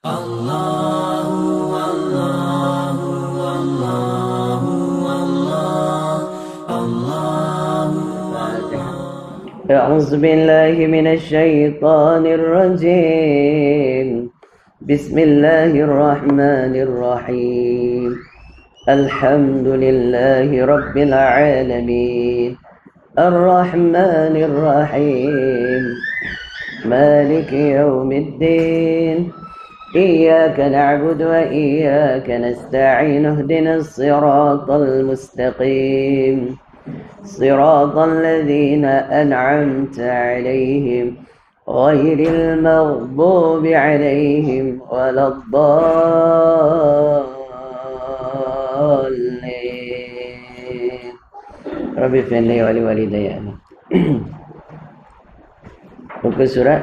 Allahu Allahu Allahu Allah Allahu Allah. A'udzu billahi minasy syaithanir rajim. Bismillahirrahmanirrahim. Alhamdulillahi rabbil alamin. Ar-Rahmanir Rahim. Maliki yaumiddin. إياك نعبد وإياك نستعين اهدنا الصراط المستقيم صراط الذين أنعمت عليهم غير المغضوب عليهم ولا الضالين رب اغفر لي ولوالدي آمين. Buku surat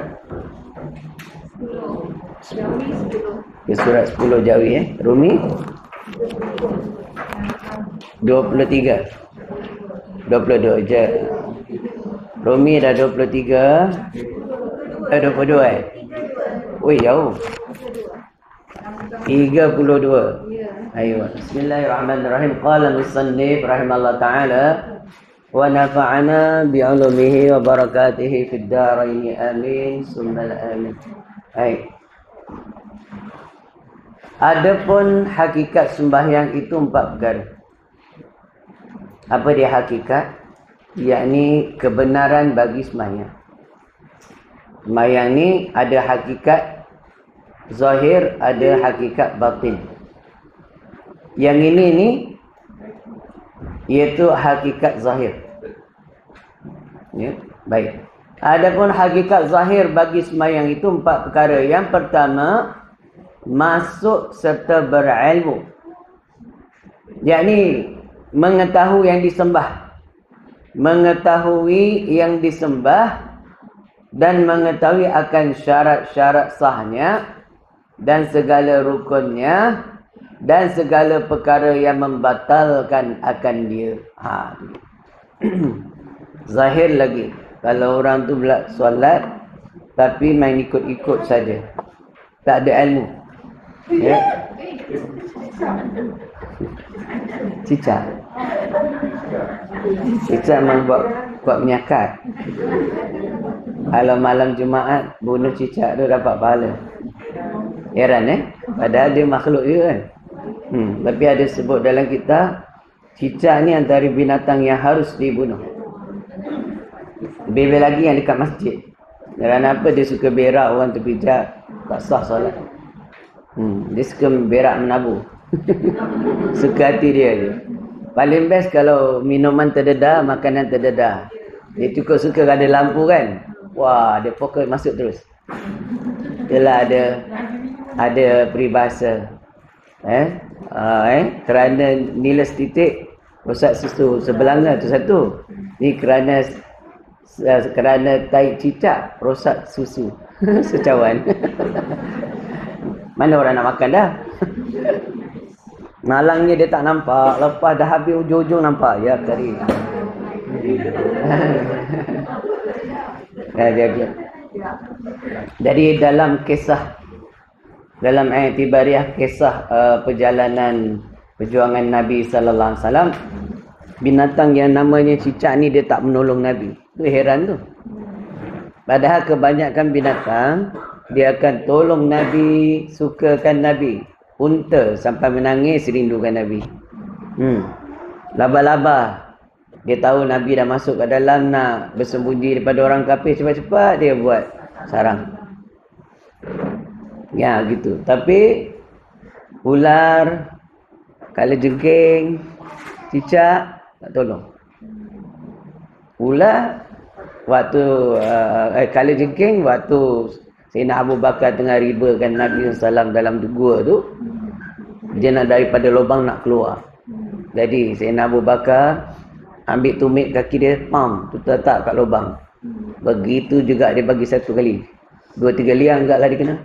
surat 10 Jawi Rumi 23 22 je. Rumi dah 23 22 Wih jauh 32. Ayo. Bismillahirrahmanirrahim. Qala musannif rahimallahu ta'ala wa nafa'ana bi'ulumihi wa barakatihi fid dharain amin summa amin. Baik. Adapun hakikat sembahyang itu 4 perkara. Apa dia hakikat? Yakni kebenaran bagi sembahyang. Sembahyang ni ada hakikat zahir, ada hakikat batin. Yang ini ni iaitu hakikat zahir. Ya, baik. Adapun hakikat zahir bagi sembahyang itu 4 perkara. Yang pertama, masuk serta berilmu, yakni mengetahui yang disembah, mengetahui yang disembah dan mengetahui akan syarat-syarat sahnya dan segala rukunnya dan segala perkara yang membatalkan akan dia. Zahir lagi, kalau orang tu solat tapi main ikut-ikut saja, tak ada ilmu. Ya. Cicak memang buat menyakat. Kalau malam Jumaat bunuh cicak tu dapat pahala. Heran padahal dia makhluk je kan. Tapi ada sebut dalam kitab, cicak ni antara binatang yang harus dibunuh. Lebih lagi yang dekat masjid. Kerana apa? Dia suka berak orang terpijak, tak sah solat. Dia suka berak menabur. Suka hati dia je. Paling best kalau minuman terdedah, makanan terdedah. Dia cukup suka ada lampu kan. Wah, dia fokus masuk terus. Itulah ada peribahasa. Kerana nilai setitik rosak susu sebelanga tu satu. Ni kerana tai cicak rosak susu secawan. Mana orang nak makan dah? Malangnya dia tak nampak, lepas dah habis ujung-ujung nampak. Ya kari. Jadi dalam i'tibariah kisah perjalanan perjuangan Nabi sallallahu alaihi wasallam, binatang yang namanya cicak ni dia tak menolong Nabi. Tu heran tu. Padahal kebanyakan binatang dia akan tolong Nabi, sukakan Nabi. Unta sampai menangis rindukan Nabi. Laba-laba, dia tahu Nabi dah masuk ke dalam nak bersembunyi daripada orang kafir, cepat-cepat dia buat sarang. Ya gitu. Tapi ular, kalajengking, cicak tak tolong. Ular waktu kalajengking waktu Sayyidina Abu Bakar tengah ribakan Nabi SAW dalam gua tu, dia nak daripada lubang nak keluar. Jadi Sayyidina Abu Bakar ambil tumit kaki dia, tu letak kat lubang. Begitu juga dia bagi satu kali. 2-3 liang agaklah dia kena.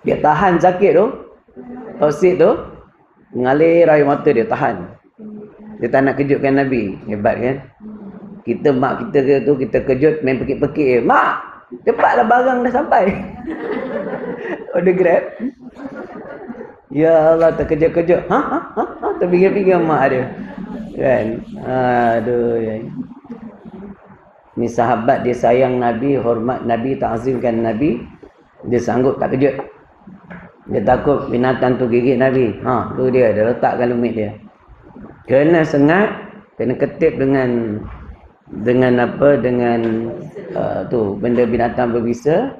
Dia tahan sakit tu. Tausid tu mengalir air mata dia, tahan. Dia tak nak kejutkan Nabi. Hebat kan? Kita mak kita tu kita kejut main pekik-pekik. Mak! Cepatlah barang dah sampai. Order Grab. Ya Allah, terkejut-kejut. Terfikir-fikir mak dia. Kan? Aduh. Ya. Ni sahabat dia sayang Nabi, hormat Nabi, ta'zimkan Nabi. Dia sanggup tak kejut. Dia takut binatang tu gigit Nabi. Tu dia letakkan lumit dia. Kena sengat, kena ketip dengan tu benda binatang berbisa.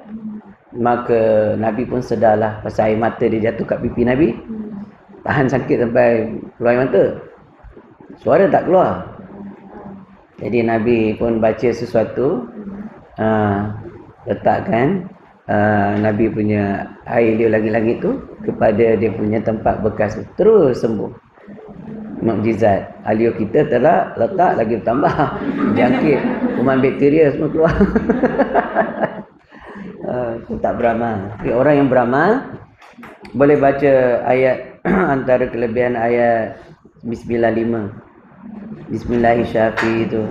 Maka Nabi pun sedarlah pasal air mata dia jatuh kat pipi Nabi. Tahan sakit sampai keluar air mata. Suara tak keluar. Jadi Nabi pun baca sesuatu, letakkan Nabi punya air dia lagi-lagi tu kepada dia punya tempat bekas tu. Terus sembuh. Mukjizat. Alio kita telah letak lagi bertambah. Jangkit, kuman bakteria semua keluar. Itu tak beramal. Tapi orang yang beramal boleh baca ayat antara kelebihan ayat Bismillah 5. Bismillahi syafi itu.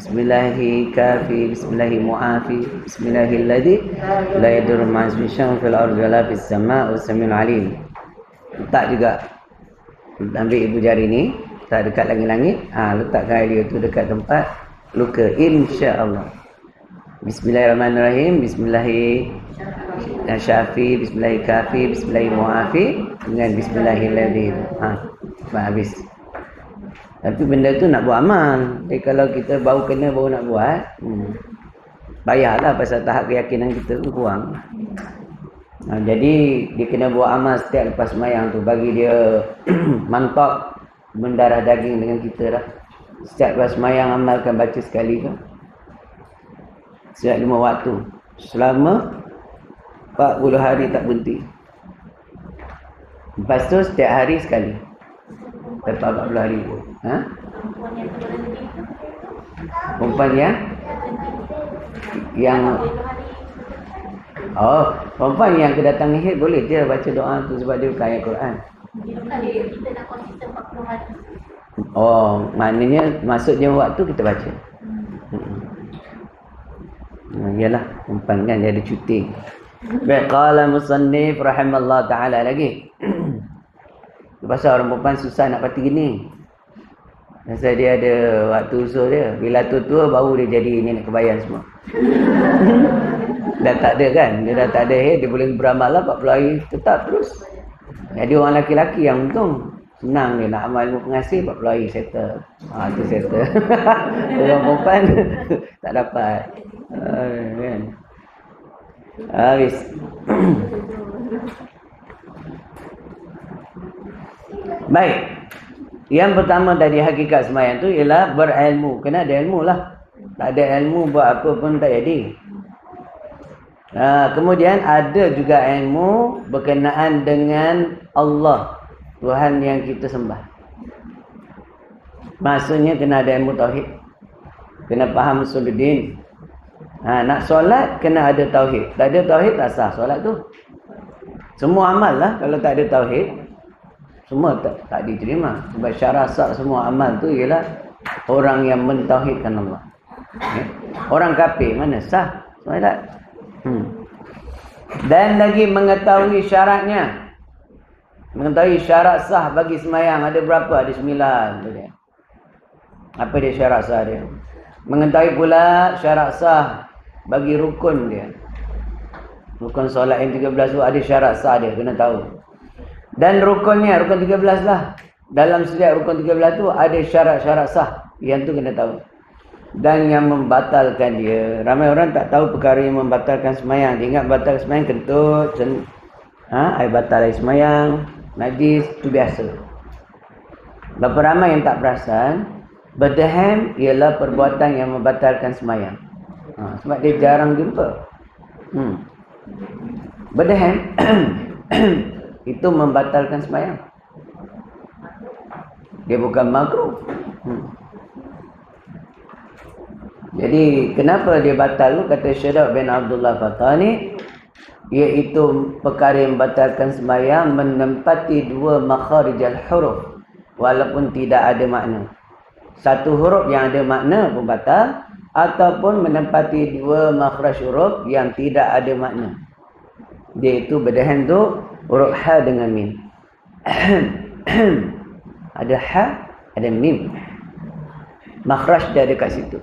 Bismillahi kafi, bismillahi mu'afi, bismillahilladzi la yadurru ma'asmi syai'un fil ardi wala fis sama' was-sami'ul 'alim. Letak juga. Ambil ibu jari ni, letak dekat langit-langit, letakkan dia tu dekat tempat luka, insya-Allah. Bismillahirrahmanirrahim. Bismillahi syafi, bismillahi kafi, bismillahi mu'afi dengan bismillahilladzi. Habis. Tapi benda tu nak buat amal. Kalau kita baru kena baru nak buat, payahlah pasal tahap keyakinan kita tu kurang. Jadi dia kena buat amal setiap lepas sembahyang tu, bagi dia mantap mendarah daging dengan kita dah. Setiap lepas sembahyang amalkan baca sekali tu. Setiap 5 waktu. Selama 40 hari tak berhenti. Lepas tu setiap hari sekali. Lepas 40 hari. Perempuan yang perempuan yang kedatangan haid boleh dia baca doa tu sebab dia bukan ayat Quran. Kita dah konsisten 40 hari. Maknanya maksudnya waktu kita baca. Yalah, perempuan kan dia ada cuti. Baik, qala musannif rahimallahu taala lagi. Pasal orang perempuan susah nak pati gini. Pasal dia ada waktu usul dia. Bila tua baru dia jadi nenek kebayan semua. Dah tak ada kan. Dia dah tak ada dia boleh beramal lah 40 hari tetap terus. Jadi orang lelaki yang untung. Senang dia nak amal ilmu pengasih 40 hari settle. Tu settle. Orang perempuan tak dapat. Kan. Habis. Baik. Yang pertama tadi hakikat sembahyang tu ialah berilmu. Kena ada ilmu lah. Tak ada ilmu buat apa pun tak jadi. Kemudian ada juga ilmu berkenaan dengan Allah, Tuhan yang kita sembah. Maksudnya kena ada ilmu tauhid. Kena faham usuluddin. Nak solat kena ada tauhid. Tak ada tauhid tak sah solat tu. Semua amal lah kalau tak ada tauhid semua tak diterima. Sebab syarat sah semua amal tu ialah orang yang mentauhidkan Allah. Orang kafir mana sah solat. Dan lagi mengetahui syaratnya. Mengetahui syarat sah bagi sembahyang ada berapa? Ada 9. Apa dia syarat sah dia? Mengetahui pula syarat sah bagi rukun dia. Rukun solat yang 13 tu ada syarat sah dia, kena tahu. Dan rukunnya, rukun 13 lah. Dalam setiap rukun 13 tu ada syarat-syarat sah. Yang tu kena tahu. Dan yang membatalkan dia, ramai orang tak tahu perkara yang membatalkan sembahyang. Dia ingat batal sembahyang kentut, air batal air sembahyang, najis, tu biasa. Berapa ramai yang tak perasan, berdehem ialah perbuatan yang membatalkan sembahyang. Sebab dia jarang jumpa. Berdehem itu membatalkan sembahyang. Dia bukan makruh. Jadi kenapa dia batal tu? Kata Syedaq bin Abdullah Fatani, iaitu perkara yang membatalkan sembahyang menempati 2 makharijal huruf walaupun tidak ada makna. Satu huruf yang ada makna pun batal, ataupun menempati 2 makhraj huruf yang tidak ada makna. Dia itu berdahan tu huruf ha dengan mim. Ada ha, ada mim. Makhraj dia ada kat situ.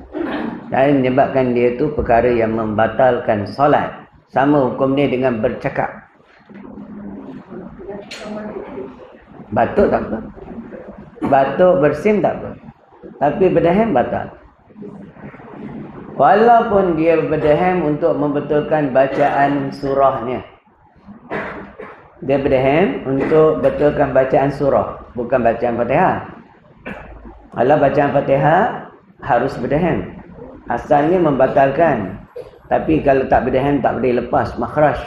Dan menyebabkan dia tu perkara yang membatalkan solat. Sama hukum dia dengan bercakap. Batuk tak apa. Batuk bersin tak apa. Tapi berdahan batal. Walaupun dia berdahan untuk membetulkan bacaan surahnya. Dia berdahan untuk betulkan bacaan surah, bukan bacaan Fatihah. Kalau bacaan Fatihah harus berdahan. Asalnya membatalkan. Tapi kalau tak berdahan tak boleh lepas makhraj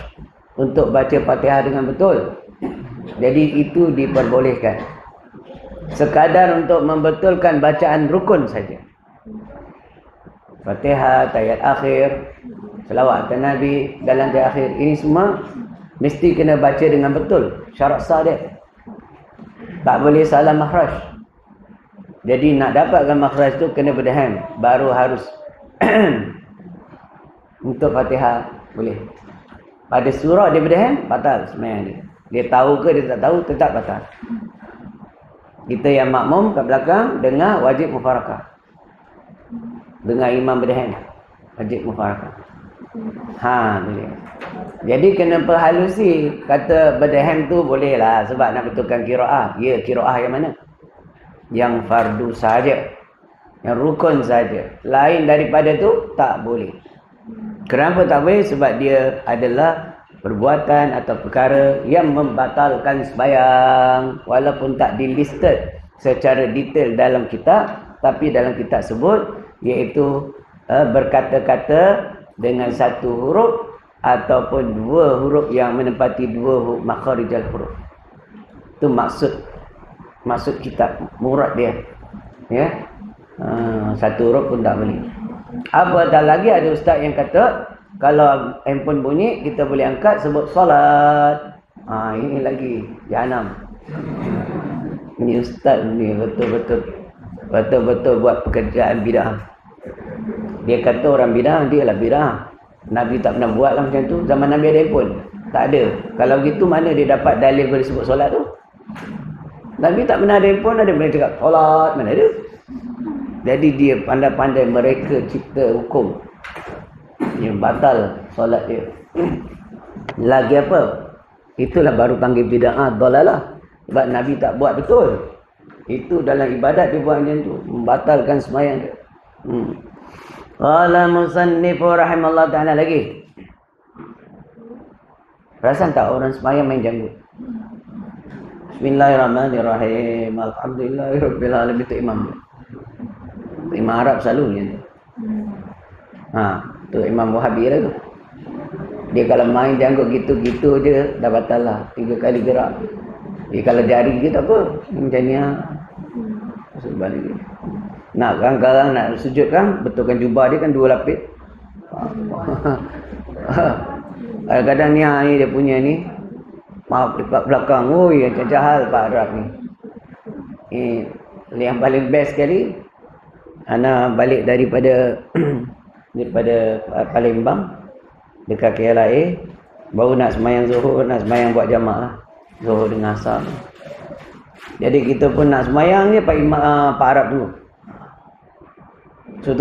untuk baca Fatihah dengan betul. Jadi itu diperbolehkan. Sekadar untuk membetulkan bacaan rukun saja. Fatihah, tayat akhir, selawat atas Nabi, dalam tayat akhir. Ini semua mesti kena baca dengan betul. Syarat sah dia. Tak boleh salah makhraj. Jadi nak dapatkan makhraj tu kena berdahan. Baru harus. Untuk Fatihah boleh. Pada surah dia berdahan, batal sembahyang dia. Dia tahu ke dia tak tahu, tetap batal. Kita yang makmum kat belakang dengar wajib mufarakah. Dengar imam berdahan, wajib mufarakah. Boleh. Jadi kena perhalusi. Kata berdahan tu boleh lah sebab nak betulkan qiraah. Ya, qiraah yang mana? Yang fardu saja, yang rukun saja. Lain daripada tu tak boleh. Kenapa tak boleh? Sebab dia adalah perbuatan atau perkara yang membatalkan sembahyang. Walaupun tak dilisted secara detail dalam kitab, tapi dalam kitab sebut iaitu berkata-kata dengan satu huruf ataupun dua huruf yang menempati dua makharijal huruf. Itu maksud kitab, murad dia. Ya. Satu huruf pun tak boleh. Apatah lagi ada ustaz yang kata kalau handphone bunyi kita boleh angkat sebut solat. Ini lagi jahanam. Ini ustaz ni betul-betul buat pekerjaan bidah. Dia kata orang bidah, dia lah bidah. Nabi tak pernah buat lah macam tu. Zaman Nabi ada handphone? Tak ada. Kalau begitu mana dia dapat dalil boleh sebut solat tu? Nabi tak pernah ada handphone, ada boleh cakap solat, mana ada? Jadi dia pandai-pandai mereka cipta hukum yang batal solat dia. Lagi apa? Itulah baru panggil bid'ah dalalah. Sebab Nabi tak buat betul. Itu dalam ibadat dia buat macam tu, membatalkan sembahyang dia. Qala musannif rahimallahu ta'ala lagi. Perasan tak orang sembahyang main janggut? Bismillahirrahmanirrahim. Alhamdulillahirabbil alamin. Itu imam. Imam Arab selalu macam tu. Tu Imam Wahabi lah tu. Dia kalau main janggut gitu-gitu je dah batal lah. 3 kali gerak. Kalau jari je tak apa. Macam ni lah. Masuk balik dia. Nak kan sekarang nak sujud kan, betulkan jubah dia kan 2 lapis. Kadang-kadang ni dia punya ni. Maaf dekat belakang. Oi, macam hal Pak Arab ni. Yang paling best sekali. Ana balik daripada Palembang dekat KLIA, baru nak sembahyang zuhur, nak sembahyang buat jamak lah. Zuhur dengan asar. Jadi kita pun nak sembahyang ni Pak Arab tunggu. So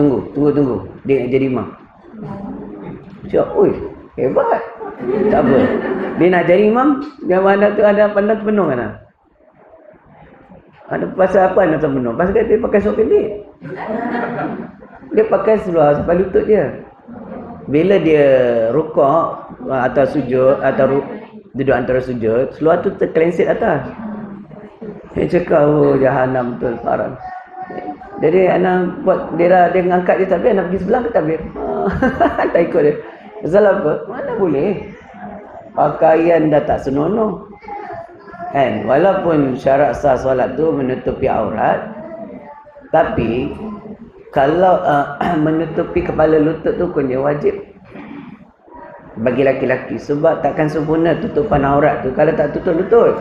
tunggu. Dia jadi imam. Siap, oi, hebat. Tak apa. Dia nak jadi imam, yang mana tu ada pandang penuh kan? Ada pasal apa nak penuh? Pasal dia pakai sok pendek. Dia pakai seluar sampai lutut dia. Bila dia rukuk atau sujud atau duduk antara sujud, seluar tu terkelensit atas. Dia cakap, jahanam betul parah. Jadi anak buat dia ngangkat dia takbir, nak pergi sebelah ke takbir? Tak ikut dia. Pasal apa? Mana boleh? Pakaian dah tak senonoh. Kan? Walaupun syarat sah solat tu menutupi aurat, tapi kalau menutupi kepala lutut tu punya wajib bagi laki-laki. Sebab takkan sempurna tutupan aurat tu kalau tak tutup lutut.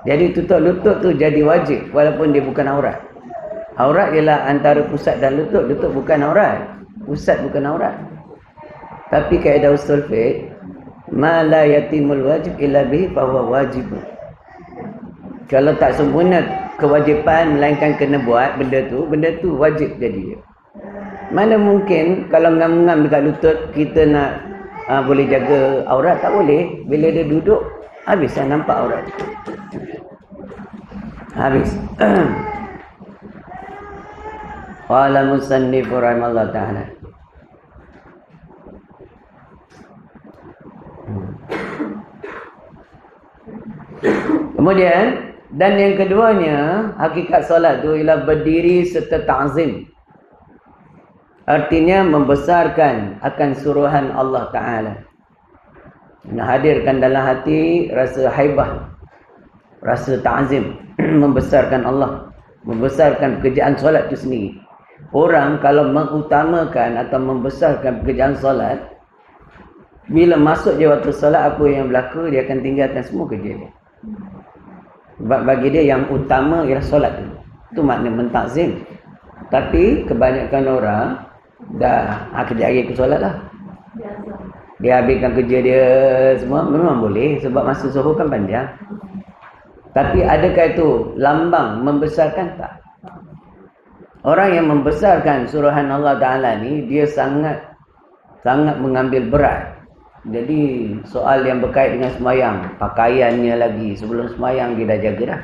Jadi tutup lutut tu jadi wajib walaupun dia bukan aurat. Aurat ialah antara pusat dan lutut. Lutut bukan aurat. Pusat bukan aurat. Tapi kaedah usul fiqh, Ma la yatimul wajib illa bihi fa huwa wajib. Kalau tak sempurna kewajipan melainkan kena buat benda tu wajib jadi dia. Mana mungkin kalau ngam-ngam dekat lutut kita nak boleh jaga aurat, tak boleh. Bila dia duduk habis dah nampak aurat. Habis. Qala musannif rahimallahu ta'ala. Kemudian dan yang keduanya, hakikat solat tu ialah berdiri serta ta'zim. Artinya membesarkan akan suruhan Allah Ta'ala. Nak hadirkan dalam hati rasa haibah, rasa ta'zim, membesarkan Allah, membesarkan pekerjaan solat tu sendiri. Orang kalau mengutamakan atau membesarkan pekerjaan solat, bila masuk je waktu solat, apa yang berlaku, dia akan tinggalkan semua kerja dia. Sebab bagi dia yang utama ialah solat tu. Itu makna mentakzim. Tapi kebanyakan orang dah kejap lagi aku solat lah. Dia habiskan kerja dia semua, memang boleh sebab masa zuhur kan panjang. Tapi adakah itu lambang membesarkan? Tak. Orang yang membesarkan suruhan Allah Ta'ala ni, dia sangat mengambil berat. Jadi soal yang berkait dengan semayang, pakaiannya lagi, sebelum semayang dia dah jaga dah.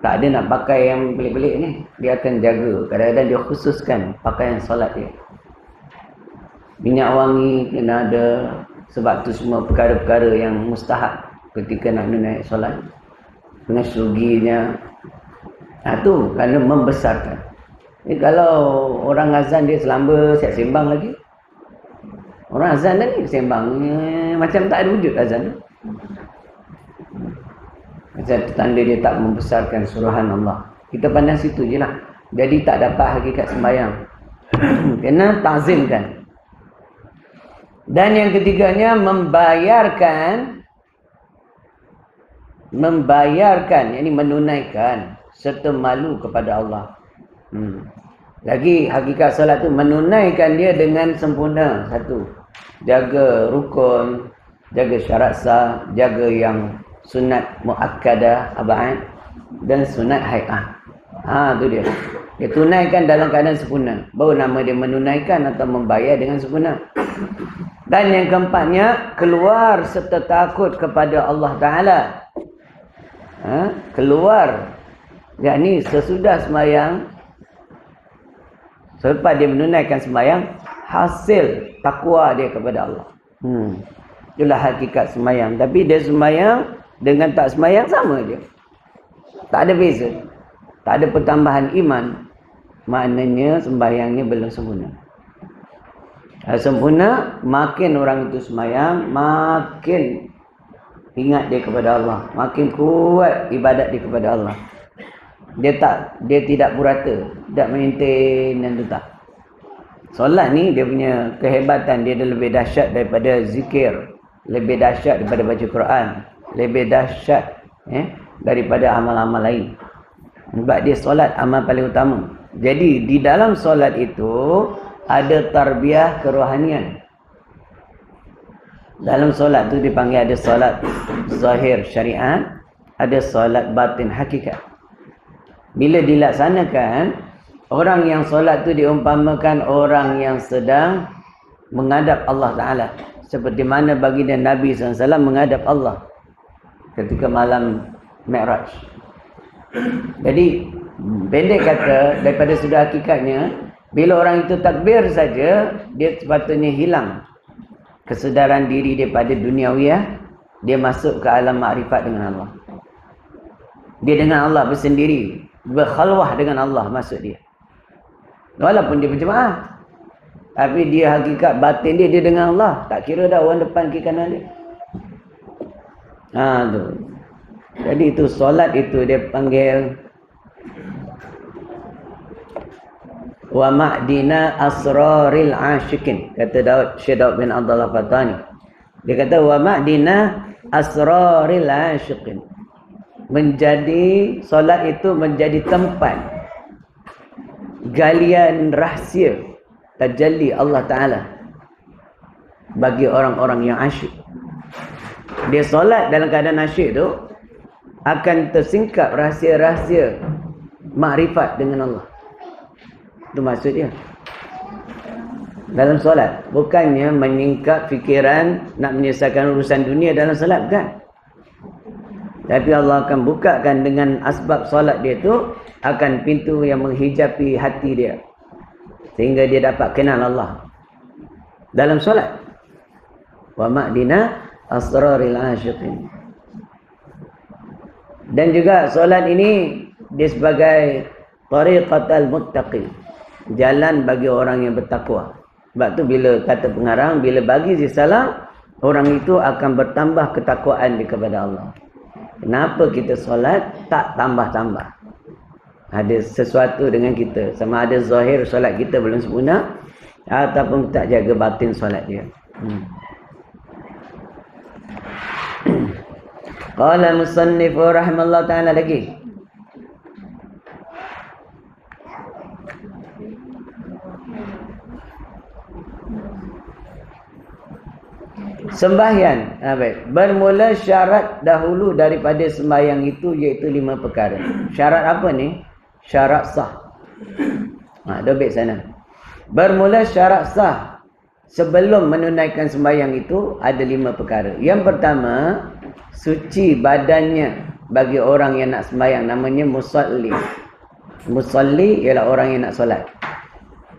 Tak ada nak pakai yang pelik-pelik ni, dia akan jaga. Kadang-kadang dia khususkan pakaian solat dia. Minyak wangi kena ada, sebab tu semua perkara-perkara yang mustahab ketika nak naik solat. Dengan suginya, tu kerana membesarkan. Kalau orang azan dia selamba, siap sembang lagi. Orang azan dah ni sembang, macam tak ada wujud azan. Macam tanda dia tak membesarkan suruhan Allah. Kita pandang situ je lah. Jadi tak dapat hakikat sembahyang. Kena ta'zimkan. Dan yang ketiganya membayarkan, yakni menunaikan serta malu kepada Allah. Lagi hakikat solat tu menunaikan dia dengan sempurna. Satu, jaga rukun, jaga syarat sah, jaga yang sunat muakkadah abad dan sunat hai'ah. Tu dia. Dia tunaikan dalam keadaan sempurna. Baru nama dia menunaikan atau membayar dengan sempurna. Dan yang keempatnya, keluar serta takut kepada Allah Ta'ala. Keluar, yakni sesudah sembahyang, selepas dia menunaikan sembahyang, hasil takwa dia kepada Allah. Itulah hakikat sembahyang. Tapi dia sembahyang dengan tak sembahyang sama je. Tak ada beza. Tak ada pertambahan iman. Maknanya sembahyangnya belum sempurna. Sempurna, makin orang itu sembahyang, makin ingat dia kepada Allah, makin kuat ibadat dia kepada Allah. Dia tidak purata, tidak maintain dan tu tak. Solat ni dia punya kehebatan, dia dah lebih dahsyat daripada zikir, lebih dahsyat daripada baca Quran, lebih dahsyat daripada amal-amal lain. Sebab dia solat amal paling utama. Jadi di dalam solat itu ada tarbiyah kerohanian. Dalam solat tu dipanggil ada solat zahir syariat, ada solat batin hakikat. Bila dilaksanakan, orang yang solat tu diumpamakan orang yang sedang menghadap Allah Ta'ala. Seperti mana baginda Nabi SAW menghadap Allah ketika malam Mi'raj. Jadi pendek kata, daripada sudah hakikatnya, bila orang itu takbir saja, dia sepatutnya hilang kesedaran diri daripada duniawiyah, dia masuk ke alam makrifat dengan Allah. Dia dengan Allah bersendiri, berkhalwah dengan Allah masuk dia. Walaupun dia berjemaah, tapi dia hakikat batin dia dengan Allah. Tak kira dah orang depan kiri kanan dia. Tu. Jadi itu solat itu dia panggil wa ma'dina asraril asyikin. Kata Syekh Daud bin Abdullah Fatani. Dia kata wa ma'dina asraril asyikin. Menjadi solat itu menjadi tempat galian rahsia tajalli Allah Ta'ala bagi orang-orang yang asyik. Dia solat dalam keadaan nasyid tu akan tersingkap rahsia-rahsia makrifat dengan Allah. Itu maksud dia. Dalam solat. Bukannya menyingkap fikiran nak menyelesaikan urusan dunia dalam solat. Bukan. Tapi Allah akan bukakan dengan asbab solat dia tu akan pintu yang menghijabi hati dia. Sehingga dia dapat kenal Allah. Dalam solat. Wa ma'dina asraril asyiqin. Dan juga solat ini dia sebagai tariqatal muttaqin. Jalan bagi orang yang bertakwa. Sebab tu bila kata pengarang, bila bagi salam, orang itu akan bertambah ketakwaan kepada Allah. Kenapa kita solat tak tambah-tambah? Ada sesuatu dengan kita. Sama ada zahir solat kita belum sempurna, ataupun tak jaga batin solat dia. Qala musannif rahimahullah ta'ala lagi. Sembahyang, baik. Bermula syarat dahulu daripada sembahyang itu iaitu 5 perkara. Syarat apa ni? Syarat sah. Dobek sana. Bermula syarat sah sebelum menunaikan sembahyang itu ada 5 perkara. Yang pertama, suci badannya bagi orang yang nak sembahyang, namanya musalli. Musalli ialah orang yang nak solat.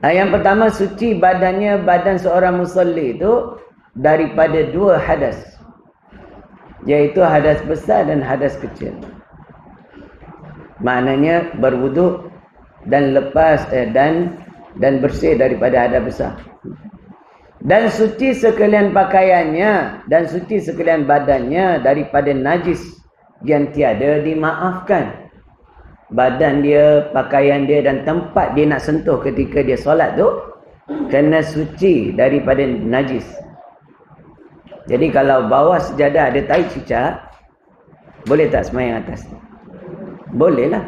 Yang pertama, suci badannya, badan seorang musalli itu daripada 2 hadas, iaitu hadas besar dan hadas kecil. Maknanya berwuduk dan lepas dan bersih daripada hadas besar. Dan suci sekalian pakaiannya dan suci sekalian badannya daripada najis yang tiada dimaafkan. Badan dia, pakaian dia dan tempat dia nak sentuh ketika dia solat tu kena suci daripada najis. Jadi kalau bawah sejadah ada tai cicak, boleh tak sembahyang atas? Boleh lah.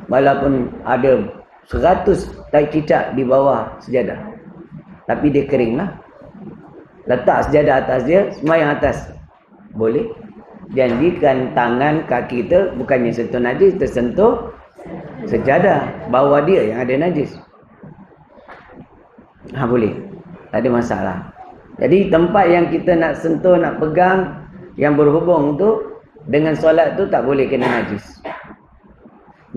Walaupun ada 100 tai cicak di bawah sejadah. Tapi dia kering lah. Letak sejadah atas dia, sembahyang atas. Boleh. Janjikan tangan kaki kita bukannya sentuh najis, tersentuh sejadah. Bawah dia yang ada najis. Boleh. Tak ada masalah. Jadi tempat yang kita nak sentuh, nak pegang, yang berhubung tu dengan solat tu tak boleh kena najis.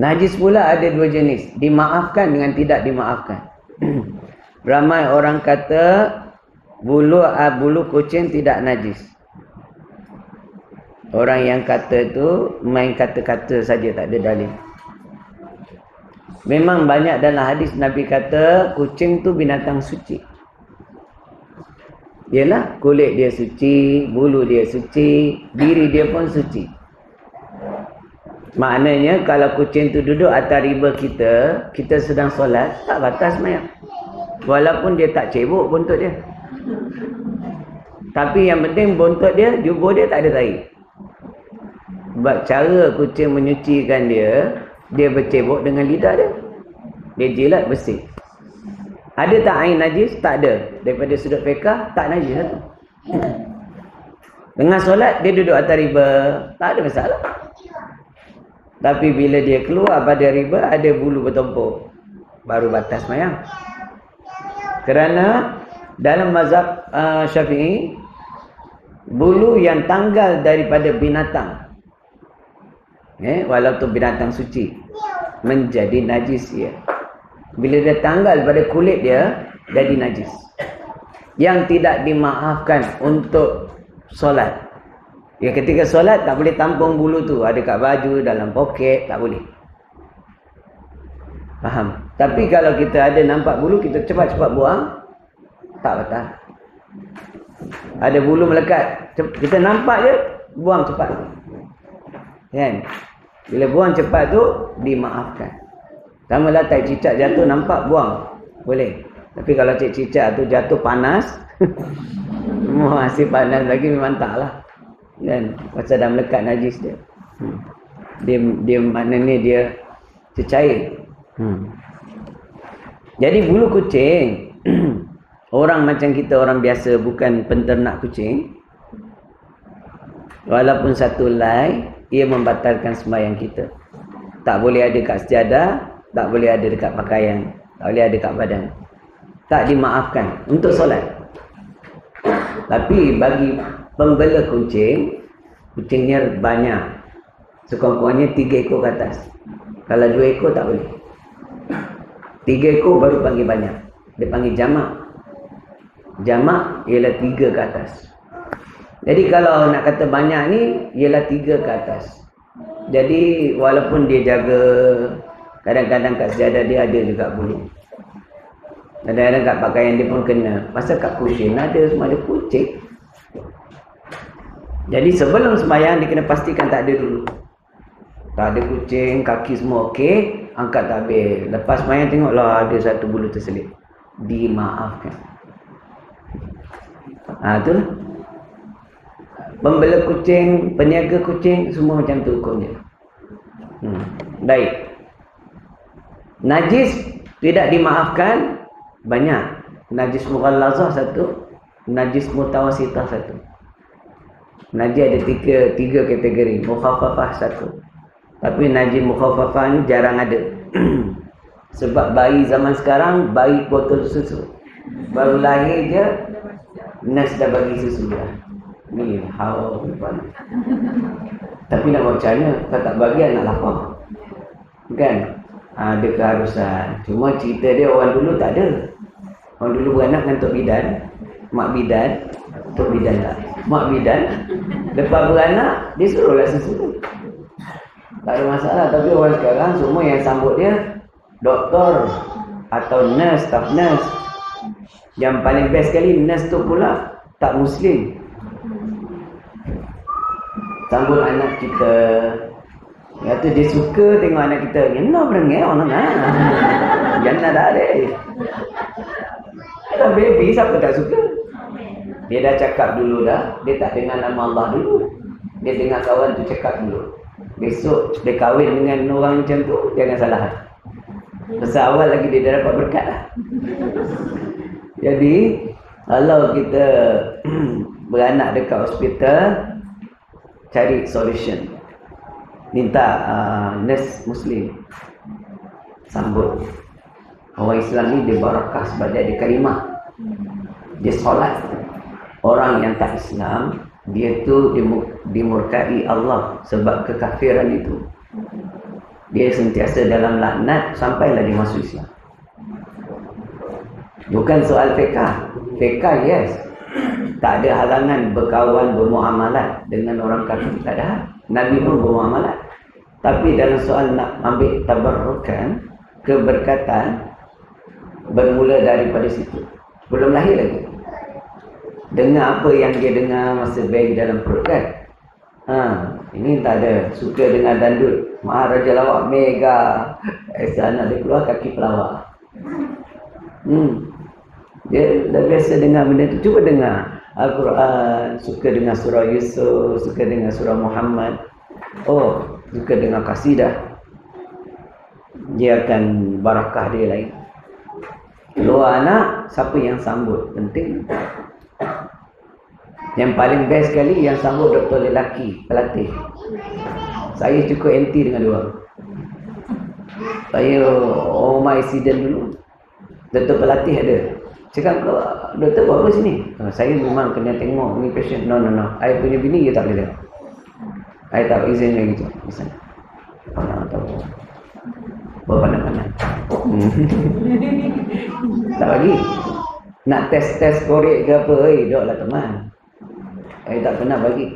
Najis pula ada 2 jenis. Dimaafkan dengan tidak dimaafkan. Ramai orang kata bulu kucing tidak najis. Orang yang kata tu main kata-kata saja, tak ada dalil. Memang banyak dalam hadis Nabi kata kucing tu binatang suci. Yalah, kulit dia suci, bulu dia suci, diri dia pun suci. Maknanya kalau kucing tu duduk atas riba kita sedang solat, tak batas sembahyang. Walaupun dia tak cebok buntut dia. Tapi yang penting buntut dia, jubur dia tak ada tai. Sebab cara kucing menyucikan dia bercebok dengan lidah dia. Dia jilat bersih. Ada tak air najis? Tak ada. Daripada sudut fiqah, tak najis satu. Dengan solat, dia duduk atas riba. Tak ada masalah. Tapi bila dia keluar pada riba, ada bulu bertumpuk. Baru batas sembahyang. Kerana dalam mazhab Syafi'i, bulu yang tanggal daripada binatang, walaupun binatang suci, menjadi najis ya. Bila dia tanggal pada kulit dia, jadi najis. Yang tidak dimaafkan untuk solat. Ya, ketika solat tak boleh tampung bulu tu. Ada kat baju, dalam poket, tak boleh. Faham? Tapi kalau kita ada nampak bulu, kita cepat-cepat buang, tak batal. Ada bulu melekat, kita nampak je, buang cepat. Kan? Bila buang cepat tu, dimaafkan. Sama lah tai cicak jatuh nampak, buang. Boleh. Tapi kalau cicak tu jatuh panas, masih panas lagi memang tak lah. Kan? Pasal dah melekat najis dia. Dia maknanya dia cecair. Jadi bulu kucing, orang macam kita, orang biasa, bukan penternak kucing, Walaupun satu helai, ia membatalkan sembahyang kita. Tak boleh ada kat sejadah, tak boleh ada dekat pakaian, tak boleh ada kat badan. Tak dimaafkan untuk solat. Tapi bagi pembela kucing, kucingnya banyak. Sekurang-kurangnya 3 ekor ke atas. Kalau 2 ekor tak boleh. 3 ekor baru panggil banyak. Dia panggil jamak. Jamak ialah 3 ke atas. Jadi kalau nak kata banyak ni, ialah 3 ke atas. Jadi walaupun dia jaga, kadang-kadang kat sejadah dia ada juga bulu. Kadang-kadang kat pakaian dia pun kena. Pasal kat kucing ada, semua ada kucing. Jadi sebelum sembahyang dia kena pastikan tak ada dulu. Tak ada kucing, kaki semua okey, angkat takbir. Lepas sembahyang tengoklah ada satu bulu terselip. Dimaafkan. Itulah. Pembela kucing, peniaga kucing, semua macam tu hukumnya. Baik. Najis tidak dimaafkan banyak. Najis mughallazah satu, najis mutawasitah satu. Najis ada tiga kategori. Mukhaffafah satu. Tapi najis mukhaffafah ni jarang ada. Sebab bayi zaman sekarang, bayi botol susu. Baru lahir je, nas dah bagi susu dah. Ni hawa perempuan. Tapi nak buat macam mana? Kalau tak bagi anak lapar. Kan? Ada keharusan. Cuma cerita dia orang dulu tak ada. Orang dulu beranak dengan Tok Bidan. Mak Bidan. Tok Bidan tak. Mak Bidan. Lepas beranak, dia suruhlah susu. Tak ada masalah. Tapi orang sekarang semua yang sambut dia doktor atau nurse, staff nurse. Yang paling best sekali nurse tu pula tak Muslim. Sambut anak kita. Kata dia suka tengok anak kita. Yana berengek orang nak. Yana dah ada. Kalau baby siapa tak suka? Dia dah cakap dulu dah. Dia tak dengar nama Allah dulu. Dia dengar kawan tu cakap dulu. Besok dia kahwin dengan orang macam tu, jangan salah. Masa awal lagi dia dah dapat berkat lah. Jadi kalau kita beranak dekat hospital, cari solution. Minta nurse Muslim sambut. Orang Islam ni dia barakah sebab dia ada kalimah. Dia solat. Orang yang tak Islam, dia tu dimurkai Allah sebab kekafiran itu. Dia sentiasa dalam laknat sampailah dia masuk Islam. Bukan soal fiqah. Fiqah yes. Tak ada halangan berkawan, bermuamalat dengan orang kafir. Tak ada. Nabi pun bermuamalat. Tapi dalam soal nak ambil tabarrukan, keberkatan, bermula daripada situ. Belum lahir lagi. Dengar apa yang dia dengar masa bayi dalam perut kan. Ini tak ada. Suka dengar dandut. Maharaja lawak mega. Anak dia keluar kaki pelawak. Dia dah biasa dengar benda tu. Cuba dengar Al-Quran. Suka dengar surah Yusuf. Suka dengar surah Muhammad. Suka dengar kasidah. Dia akan barakah dia lain. Keluar anak, siapa yang sambut? Penting. Yang paling best sekali yang sambut doktor lelaki, pelatih. Saya cukup anti dengan dia. Saya my accident dulu. Doktor pelatih ada. Cakap, doktor buat apa sini? Saya memang kena tengok ni patient. No. I punya bini dia tak boleh tengok. I tak izin lagi tu. Misalnya. Tahu. Berpandang-pandang. Tak bagi. Nak test korek ke apa? Dok lah teman. Saya tak pernah bagi.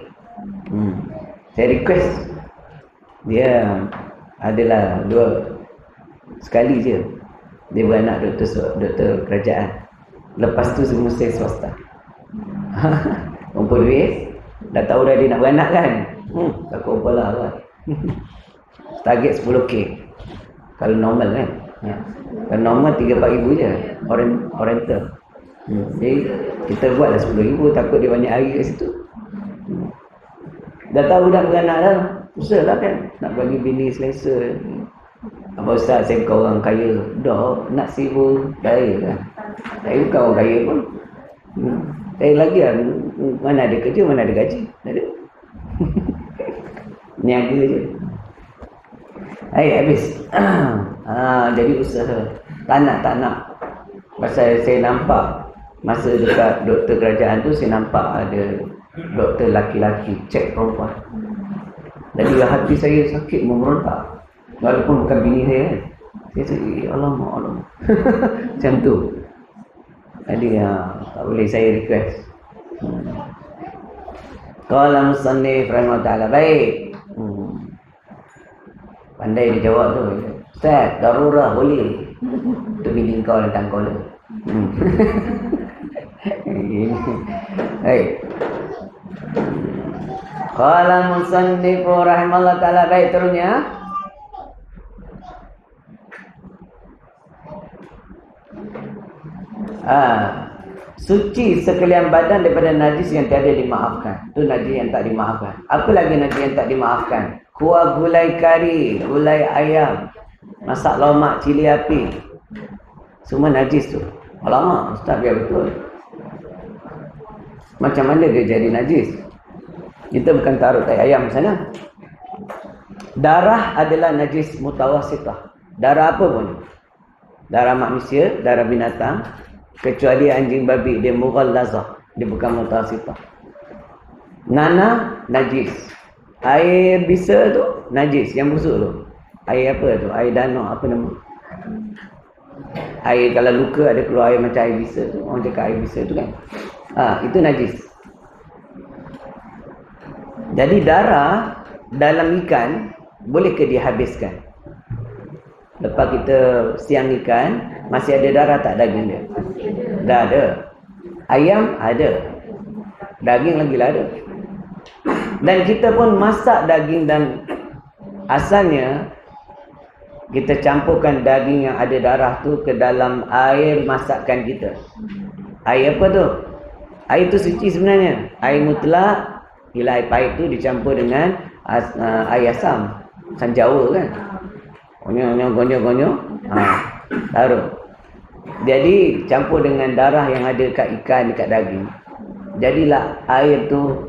Saya request. Dia adalah 2 sekali je. Dia beranak doktor kerajaan. Lepas tu semua saya swasta. Kumpul duit. Dah tahu dah dia nak beranak kan. Tak kumpul lah. Target 10K. Kalau normal kan. Kalau normal 3-4 ribu je. Oriental. Jadi kita buatlah 10 ribu. Takut dia banyak hari kat situ. Dah tahu dah beranak dah. Susah lah kan. Nak bagi bini selesa. Apa Ustaz saya kau orang kaya. Dah nak sibuk kaya kan. Saya bukan orang kaya pun. Saya lagi lah. Mana ada kerja, mana ada gaji. Tak ada. Niaga je. Habis. Jadi usaha. Tak nak. Pasal saya nampak masa dekat doktor kerajaan tu, saya nampak ada doktor laki-laki cek perempuan. Jadi hati saya sakit memerontak. Walaupun bukan bini saya kan. Saya cakap, alamak. Macam tu. Jadi tak boleh saya request. Qala musannif rahimahullah ta'ala. Baik. Pandai dia jawab tu. Ustaz, darurah boleh. Untuk bini kau datang kau lah. Baik. Qala musannif rahimahullah ta'ala. Baik, terusnya. Suci sekalian badan daripada najis yang tiada dimaafkan. Itu najis yang tak dimaafkan. Apa lagi najis yang tak dimaafkan? Kuah gulai kari, gulai ayam, masak lomak, cili api. Semua najis tu. Alamak, Ustaz biar betul. Macam mana dia jadi najis? Kita bukan taruh tai ayam sana. Darah adalah najis mutawasitah. Darah apa pun. Darah manusia, darah binatang. Kecuali anjing babi, dia mughallazah. Dia bukan mutawasitah. Nanah, najis. Air bisa tu, najis. Yang busuk tu. Air apa tu? Air danau, apa nama? Air kalau luka ada keluar air macam air bisa tu. Orang cakap air bisa tu kan. Itu najis. Jadi darah dalam ikan boleh ke dihabiskan? Lepas kita siang ikan, masih ada darah tak daging dia? Dah ada. Ayam ada. Daging lagi lah ada. Dan kita pun masak daging dan asalnya kita campurkan daging yang ada darah tu ke dalam air masakan kita. Air apa tu? Air tu suci sebenarnya. Air mutlak, bila air pahit tu dicampur dengan air asam. Asam Jawa kan. Gonyo. Taruh. Jadi campur dengan darah yang ada kat ikan, dekat daging. Jadilah air tu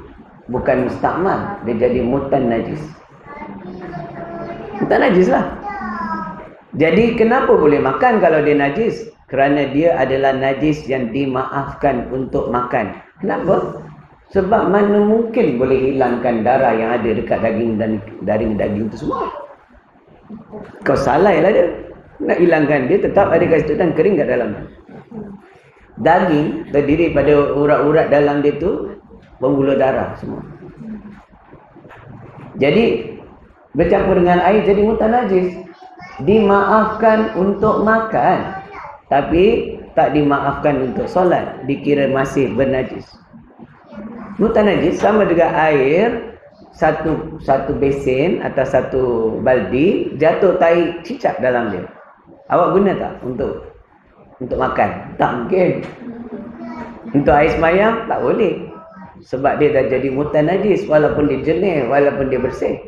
bukan mustakmal. Dia jadi mutan najis. Mutan najis lah. Jadi kenapa boleh makan kalau dia najis? Kerana dia adalah najis yang dimaafkan untuk makan. Kenapa? Sebab mana mungkin boleh hilangkan darah yang ada dekat daging dan daging itu semua. Kau salah lah dia. Nak hilangkan dia tetap ada kat situ dan kering kat dalam. Daging terdiri pada urat-urat dalam dia tu pembuluh darah semua. Jadi bercampur dengan air jadi mutan najis. Dimaafkan untuk makan, tapi tak dimaafkan untuk solat. Dikira masih bernajis. Mutan najis sama dengan air. Satu besen atau satu baldi jatuh tai cicak dalam dia. Awak guna tak untuk makan? Tak mungkin. Untuk air semayang tak boleh. Sebab dia dah jadi mutan najis walaupun dia jernih, walaupun dia bersih.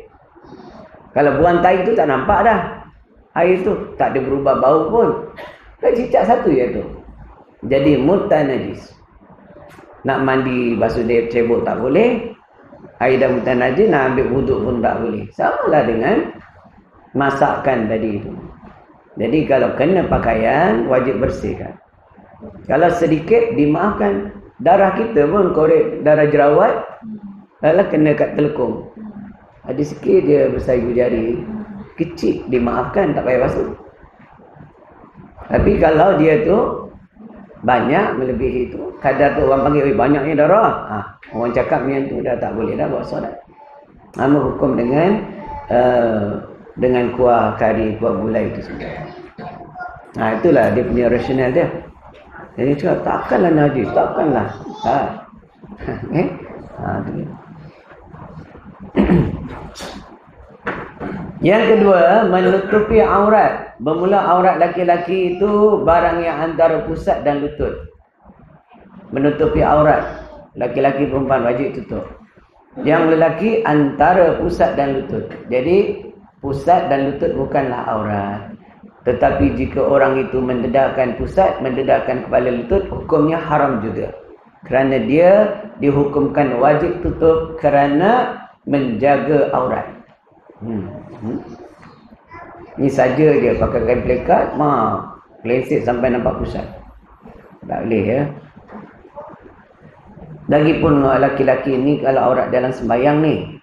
Kalau buang tai tu tak nampak dah. Air tu tak ada berubah bau pun. Kan cicak satu je tu. Jadi mutan najis. Nak mandi basuh dia cebok tak boleh. Air dah mutan najis, nak ambil wuduk pun tak boleh. Samalah dengan masakan tadi itu. Jadi kalau kena pakaian, wajib bersihkan. Kalau sedikit, dimaafkan. Darah kita pun korek, darah jerawat, kalau kena kat telekung. Ada sikit dia bersaibu jari, kecil, dimaafkan, tak payah basuh. Tapi kalau dia tu banyak melebihi itu, kadar tu orang panggil banyaknya darah. Orang cakap macam tu dah tak boleh dah buat solat. Nama hukum dengan kuah kari, kuah gulai itu semua. Itulah dia punya rasional dia. Jadi cakap takkanlah najis, takkanlah. Yang kedua, menutupi aurat. Bermula aurat laki-laki itu barang yang antara pusat dan lutut. Menutupi aurat. Laki-laki perempuan wajib tutup. Yang lelaki antara pusat dan lutut. Jadi pusat dan lutut bukanlah aurat. Tetapi jika orang itu mendedahkan pusat, mendedahkan kepala lutut, hukumnya haram juga. Kerana dia dihukumkan wajib tutup kerana menjaga aurat. Ni saja dia pakai kain plekat, Lensit sampai nampak pusat. Tak boleh ya. Lagipun laki-laki ni kalau aurat dalam sembahyang ni,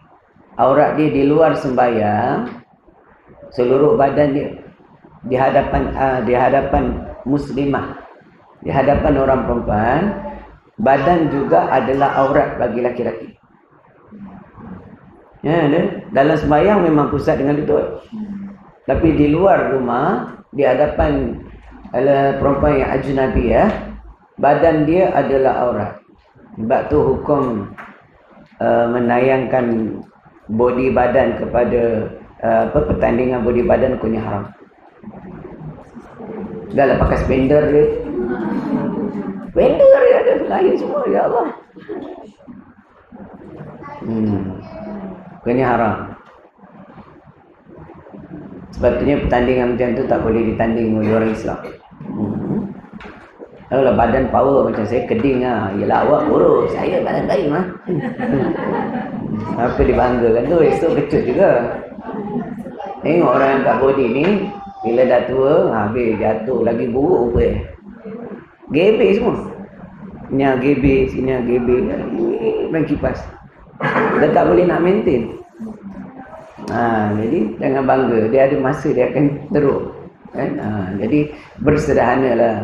aurat dia di luar sembahyang, seluruh badan dia di hadapan muslimah, di hadapan orang perempuan, badan juga adalah aurat bagi laki-laki. Ya, dalam sembahyang memang pusat dengan lutut. Tapi di luar rumah, di hadapan perempuan yang ajnabi ya, badan dia adalah aurat. Sebab tu hukum menayangkan body badan kepada pertandingan body badan hukumnya haram. Dah lah pakai spender dia. Spender dia ada lain semua, ya Allah. Hukumnya haram. Sebabnya pertandingan macam tu tak boleh ditanding oleh orang Islam. Kalau badan power macam saya, keding lah. Yelah awak kurus, saya badan lain lah. Apa dibanggakan tu, esok kecut juga. Tengok orang yang kat body ni, bila dah tua, habis jatuh lagi buruk apa. Gebe semua. Sini gebe, sini gebe. Main kipas. Dah tak boleh nak maintain. Jadi jangan bangga. Dia ada masa dia akan teruk. Kan? Jadi bersederhana lah.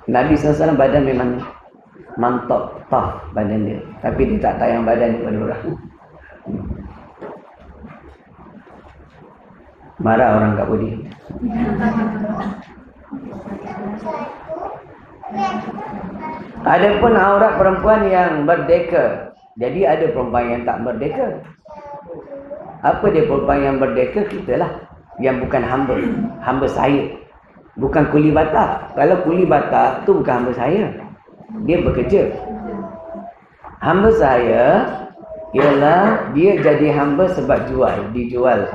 Nabi SAW badan memang mantap, tough badan dia. Tapi dia tak tayang badan kepada orang. Marah orang kat body. Adapun aurat perempuan yang merdeka. Jadi ada perempuan yang tak merdeka. Apa dia perempuan yang merdeka? Kita lah. Yang bukan hamba. Hamba saya. Bukan kuli bata. Kalau kuli bata tu bukan hamba saya. Dia bekerja. Hamba saya ialah dia jadi hamba sebab dijual.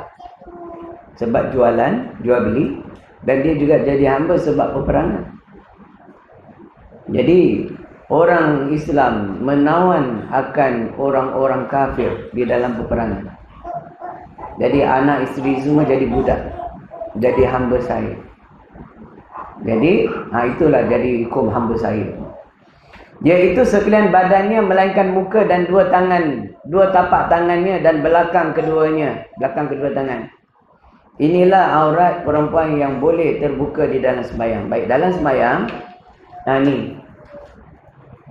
Sebab jualan, jual beli. Dan dia juga jadi hamba sebab peperangan. Jadi orang Islam menawan akan orang-orang kafir di dalam peperangan. Jadi anak isteri semua jadi budak. Jadi hamba saya. Jadi itulah jadi hukum hamba saya. Iaitu sekalian badannya melainkan muka dan dua tapak tangannya dan belakang kedua tangan. Inilah aurat perempuan yang boleh terbuka di dalam sembahyang. Baik dalam sembahyang,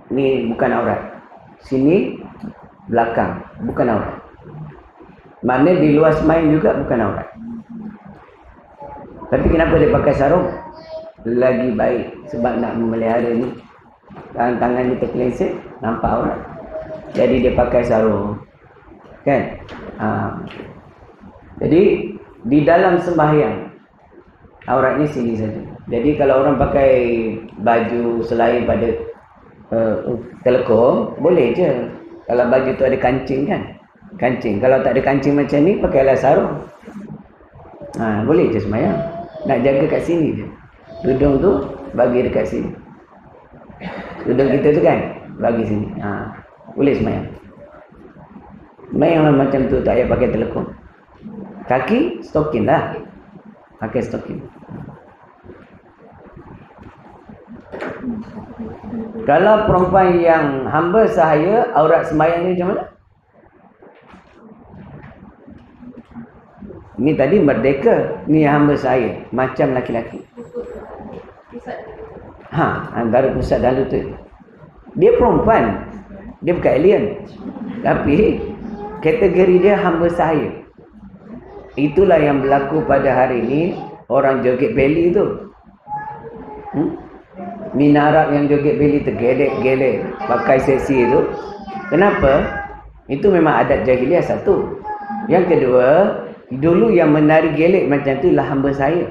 ni bukan aurat. Sini belakang bukan aurat. Mana di luar sembahyang juga bukan aurat. Tapi kenapa dia pakai sarung? Lagi baik sebab nak memelihara ni. Tangan dia terpeleset, nampak aurat. Jadi dia pakai sarung. Kan? Jadi di dalam sembahyang auratnya sini saja. Jadi kalau orang pakai baju selain pada telekom, boleh je. Kalau baju tu ada kancing kan? Kancing. Kalau tak ada kancing macam ni, pakailah sarung. Boleh je sembahyang. Nak jaga kat sini je. Tudung tu bagi dekat sini. Tudung kita tu kan bagi sini. Boleh sembahyang. Sembahyang macam tu tak payah pakai telekom. Kaki stokin lah. Pakai stokin. Kalau perempuan yang hamba sahaya, aurat sembahyang ni macam mana? Ni tadi merdeka, ni hamba sahaya, macam laki-laki. Antara pusat dan lutut. Dia perempuan, dia bukan alien. Tapi kategori dia hamba sahaya. Itulah yang berlaku pada hari ini. Orang joget beli tu, Minarab yang joget beli tergelek-gelek, pakai seksi tu. Kenapa? Itu memang adat jahiliah satu. Yang kedua, dulu yang menari gelek macam tu lah hamba saya.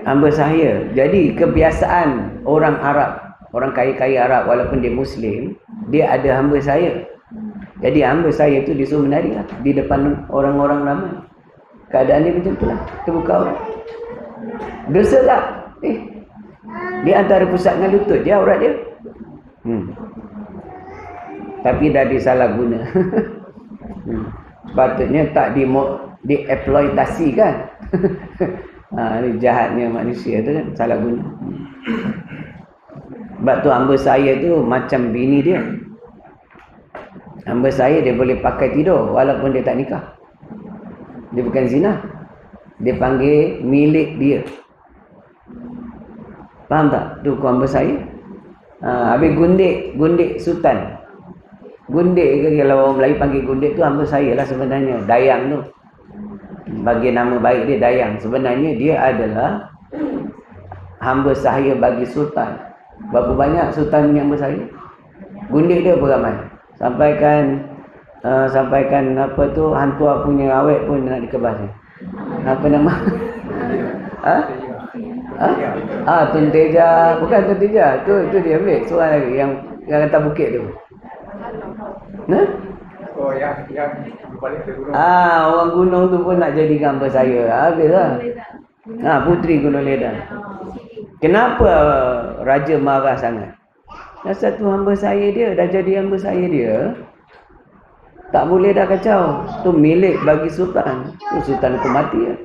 Hamba saya. Jadi kebiasaan orang Arab, orang kaya-kaya Arab walaupun dia Muslim, dia ada hamba saya. Jadi hamba saya tu disuruh menari lah di depan orang-orang ramai. Keadaan dia macam tu lah. Terbuka aurat. Dosa tak? Dia antara pusat dengan lutut dia aurat dia. tapi dah disalah guna. Sepatutnya tak dieksploitasi kan. Ini jahatnya manusia tu kan, salah guna. Sebab tu hamba saya tu macam bini dia. Hamba saya dia boleh pakai tidur walaupun dia tak nikah. Dia bukan zina. Dia panggil milik dia. Faham tak? Tu hamba saya. Habis gundik sultan. Gundik ke, kalau orang Melayu panggil gundik tu hamba saya lah sebenarnya. Dayang tu. Bagi nama baik dia Dayang. Sebenarnya dia adalah hamba saya bagi sultan. Berapa banyak sultan yang hamba saya? Gundik dia beramai. Sampaikan apa tu, hantua punya awet pun nak dikebas ni. Apa nama? Tun Teja. Bukan Tun Teja. Tu dia ambil. Seorang lagi yang atas bukit tu. Oh, yang balik ke gunung. Orang gunung tu pun nak jadi hamba saya. Habislah. Puteri Gunung Ledan. Kenapa raja marah sangat? Satu hamba saya dia dah jadi hamba saya dia. Tak boleh dah kacau. Tu milik bagi sultan. Tu sultan aku mati ya.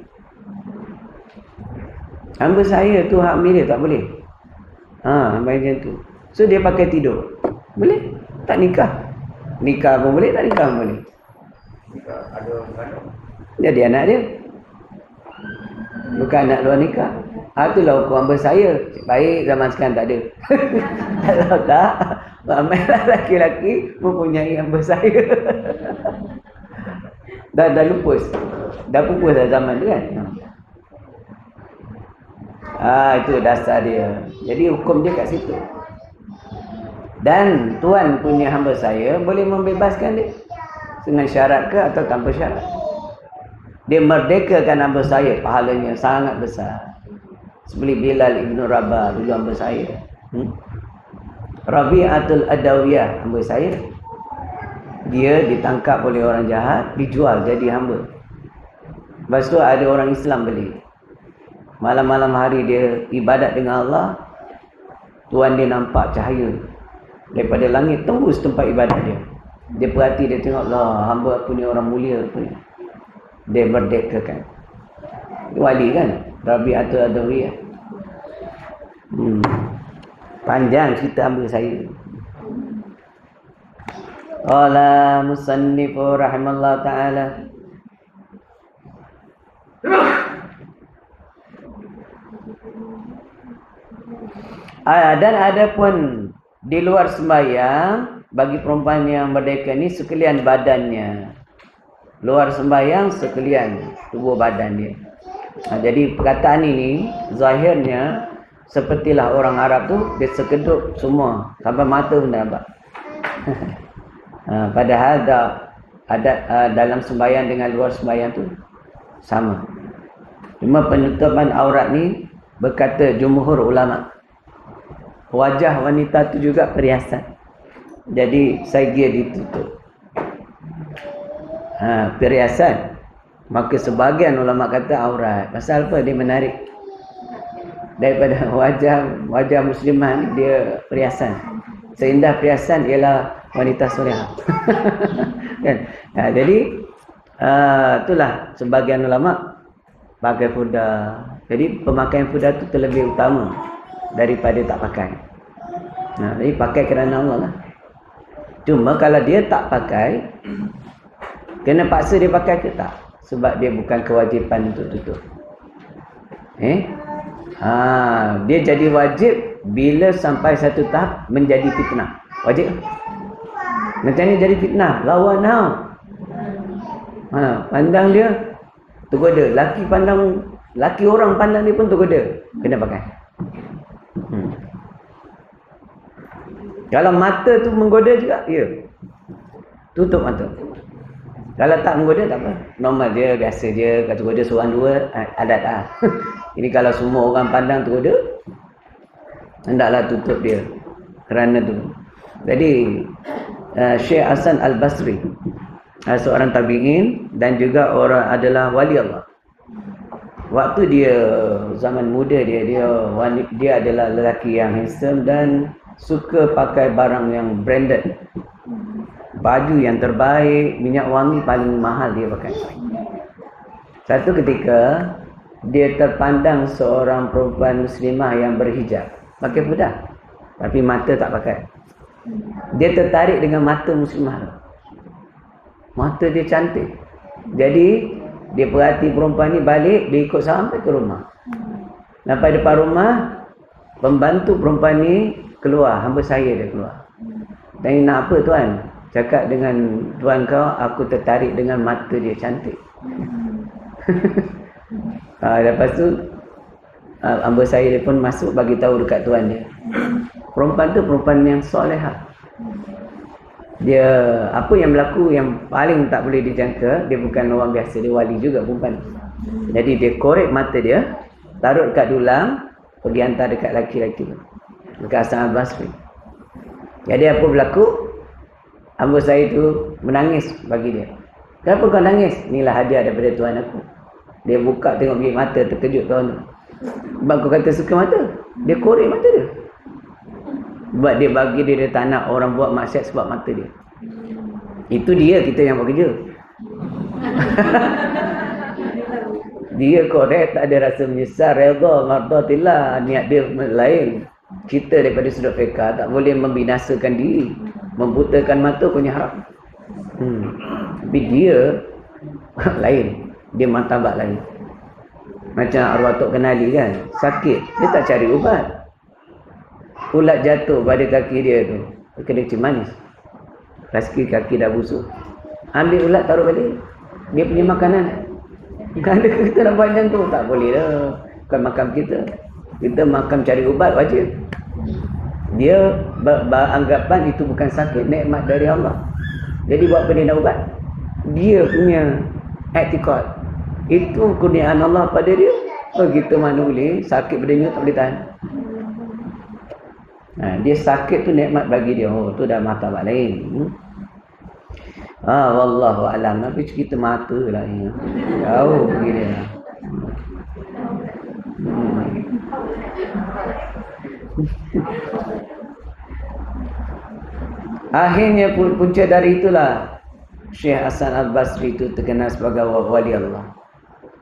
Hamba saya tu hak milik tak boleh. Macam tu. So dia pakai tidur. Boleh? Tak nikah. Nikah pun boleh, tak nikah pun boleh. Ada anak. Jadi anak dia. Bukan anak luar nikah. Itulah hukum hamba saya. Baik zaman sekarang tak ada. Kalau tak, ramailah laki-laki mempunyai hamba saya. Dah lupus. Dah pupus dah zaman tu kan. Itu dasar dia. Jadi hukum dia kat situ. Dan tuan punya hamba saya boleh membebaskan dia dengan syarat ke atau tanpa syarat. Dia merdekakan hamba saya, pahalanya sangat besar. Seperti Bilal Ibn Rabah dulu hamba saya. Rabi'atul Adawiyah hamba saya. Dia ditangkap oleh orang jahat, dijual jadi hamba. Lepas tu ada orang Islam beli. Malam-malam hari dia ibadat dengan Allah. Tuan dia nampak cahaya daripada langit tembus tempat ibadat dia. Dia perhati, dia tengok, lah hamba aku ni orang mulia rupanya. Dia merdekakan. Wali kan? Rabi'atul Adawiyah. Panjang cerita hamba saya. Qala musannifu rahimallahu ta'ala. Dan ada pun di luar sembahyang bagi perempuan yang merdeka ni sekalian badannya. Luar sembahyang sekalian tubuh badan dia. Jadi perkataan ini zahirnya sepertilah orang Arab tu dia sekedup semua sampai mata pun dah nampak. Padahal ada dalam sembahyang dengan luar sembahyang tu sama. Cuma penutupan aurat ni berkata jumhur ulama, wajah wanita tu juga perhiasan. Jadi saya kira ditutup. Perhiasan. Maka sebahagian ulama kata aurat. Pasal apa? Dia menarik daripada wajah muslimah ni, dia perhiasan. Seindah perhiasan ialah wanita solehah. Kan? Jadi itulah sebahagian ulama pakai fuda. Jadi pemakaian fuda tu terlebih utama daripada tak pakai. Jadi pakai kerana Allah lah. Cuma kalau dia tak pakai, kena paksa dia pakai ke tak? Sebab dia bukan kewajipan untuk tutup. Dia jadi wajib bila sampai satu tahap menjadi fitnah. Wajib. Macam ni jadi fitnah. Lawan pandang dia tergoda. Laki orang pandang dia pun tergoda. Kena pakai. Kalau mata tu menggoda juga, ya. Tutup mata. Kalau tak menggoda tak apa. Normal je, biasa je. Kalau tergoda seorang dua, adat lah. Ini kalau semua orang pandang tergoda, hendaklah tutup dia. Kerana tu. Jadi, Syekh Hasan Al-Basri, seorang tabi'in dan juga orang adalah wali Allah. Waktu dia zaman muda dia adalah lelaki yang handsome dan suka pakai barang yang branded. baju yang terbaik, minyak wangi paling mahal dia pakai. Satu ketika dia terpandang seorang perempuan muslimah yang berhijab, pakai bedak, tapi mata tak pakai. Dia tertarik dengan mata muslimah. Mata dia cantik. Jadi dia perhati perempuan ni, balik dia ikut sampai ke rumah. Sampai depan rumah, pembantu perempuan ni keluar, hamba saya dia keluar. Dan nak apa tuan? Cakap dengan tuan kau, aku tertarik dengan mata dia cantik. Lepas tu hamba saya dia pun masuk bagi tahu dekat tuan dia. Perempuan tu perempuan yang solehah. Dia apa yang berlaku yang paling tak boleh dijangka, dia bukan orang biasa, dia wali juga perempuan. Jadi dia korek mata dia, taruh dekat dulang, pergi hantar dekat laki-laki tu, dekat Hasan Al-Basri. Jadi apa berlaku? Hamba saya tu menangis bagi dia. Kenapa kau nangis? Inilah hadiah daripada Tuhan aku. Dia buka tengok bibir mata, terkejut tuan tu. Sebab kau kata suka mata, dia korek mata dia. Sebab dia bagi dia tak nak orang buat maksiat sebab mata dia. Itu dia, kita yang buat kerja. Dia korek, tak ada rasa menyesal, redha, mardatillah, niat dia lain. Kita daripada sudut fiqh tak boleh membinasakan diri, membutakan mata punya haram. Tapi dia lain, dia martabat lain. Macam arwah Tok Kenali kan, sakit, dia tak cari ubat. Ulat jatuh pada kaki dia tu, kena kencing manis. Kaki dah busuk, ambil ulat taruh balik. Dia punya makanan. Kalau kita nak buat macam tu, tak boleh dah. Bukan makan kita. Kita makan cari ubat wajib. Dia beranggapan itu bukan sakit, nikmat dari Allah. Jadi buat apa dia nak ubat? Dia punya i'tiqad, itu kurniaan Allah pada dia. Oh, kita mana boleh, sakit badannya tak boleh tahan. Dia sakit tu nikmat bagi dia. Oh, tu dah martabat lain. Wallahu alam. Tapi kita mata lah ni. Jauh pergi dia. Akhirnya punca dari itulah Syekh Hasan Al-Basri itu terkenal sebagai wali Allah.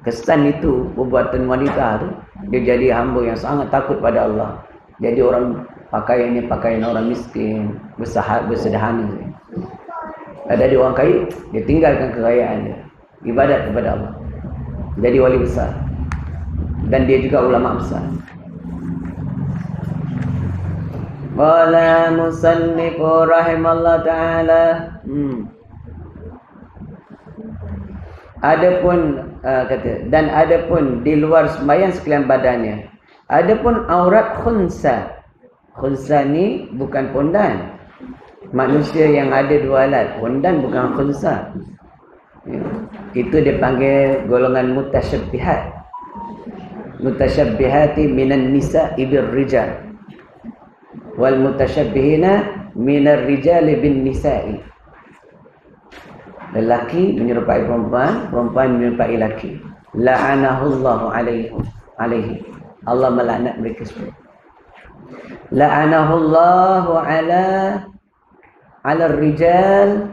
Kesan itu, perbuatan wanita tu, dia jadi hamba yang sangat takut pada Allah. Jadi orang pakaiannya pakaian orang miskin, bersederhana. Ada dia orang kaya, dia tinggalkan kekayaan dia, ibadat kepada Allah, jadi wali besar. Dan dia juga ulama besar. Qala musannifu rahimallahu ta'ala. Adapun kata, dan adapun di luar sembahyang sekalian badannya. Adapun aurat khunsa. Khunsa ni bukan pondan. Manusia yang ada dua alat. Pondan bukan khunsa. Itu dipanggil golongan mutasyabbihat. Mutasyabbihati minan nisa ibir rijal. Wal mutasyabbihina minar rijali bin nisa'i. Lelaki menyerupai perempuan, perempuan menyerupai lelaki. La'anahullahu alaihi. Allah melaknat mereka semua. La'anahullahu ala rijal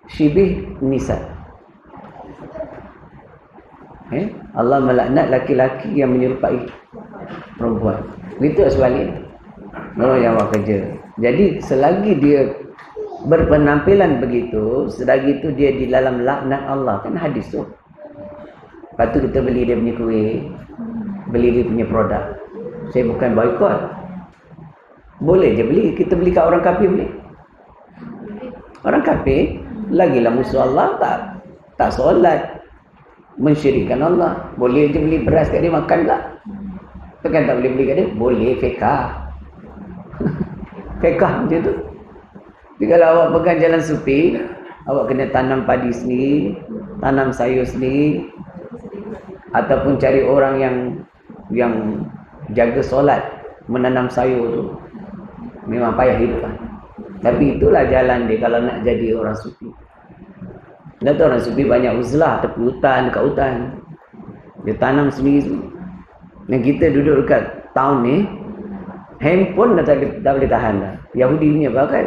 syibih nisa. Allah melaknat laki-laki yang menyerupai perempuan. Itu sebaliknya. Yang buat kerja. Jadi selagi dia berpenampilan begitu, selagi itu dia di dalam laknat Allah. Kan hadis tu. Lepas tu kita beli dia punya kuih, beli dia punya produk. Saya bukan boykot. Boleh je beli. Kita beli kat orang kafir boleh. Orang kafir lagilah musuh Allah, tak solat, mensyirikkan Allah. Boleh je beli beras kat dia, makan tak? Bukan tak boleh beli kat dia? Boleh, fiqah. Fiqah macam tu. Jadi kalau awak pegang jalan sufi, awak kena tanam padi sendiri, tanam sayur sendiri, ataupun cari orang yang jaga solat, menanam sayur tu. Memang payah hidup kan. Tapi itulah jalan dia kalau nak jadi orang sufi. Dan tu orang sufi banyak uzlah, tepi hutan, dekat hutan. Dia tanam sendiri. Dan kita duduk dekat town ni, handphone dah tak boleh tahan dah. Yahudi punya pakai.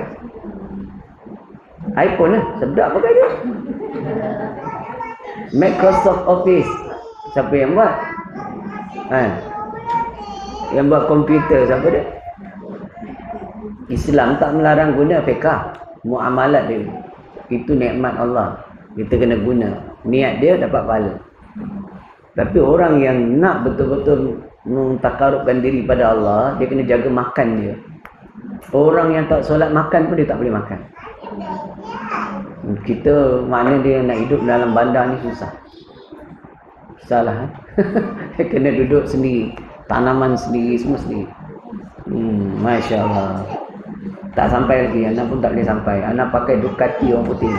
iPhone lah. Sedap pakai dia. Microsoft Office. Siapa yang buat? Yang buat komputer siapa dia? Islam tak melarang guna fiqah, muamalat dia. Itu nikmat Allah. Kita kena guna. Niat dia dapat pahala. Tapi orang yang nak betul-betul mentakarubkan diri pada Allah, dia kena jaga makan dia. Orang yang tak solat makan pun dia tak boleh makan. Kita mana dia nak hidup dalam bandar ni susah. Susahlah. Kena duduk sendiri. Tanaman sendiri, semua sendiri. Masya Allah. Tak sampai lagi, anak pun tak boleh sampai. Anak pakai Ducati orang putih.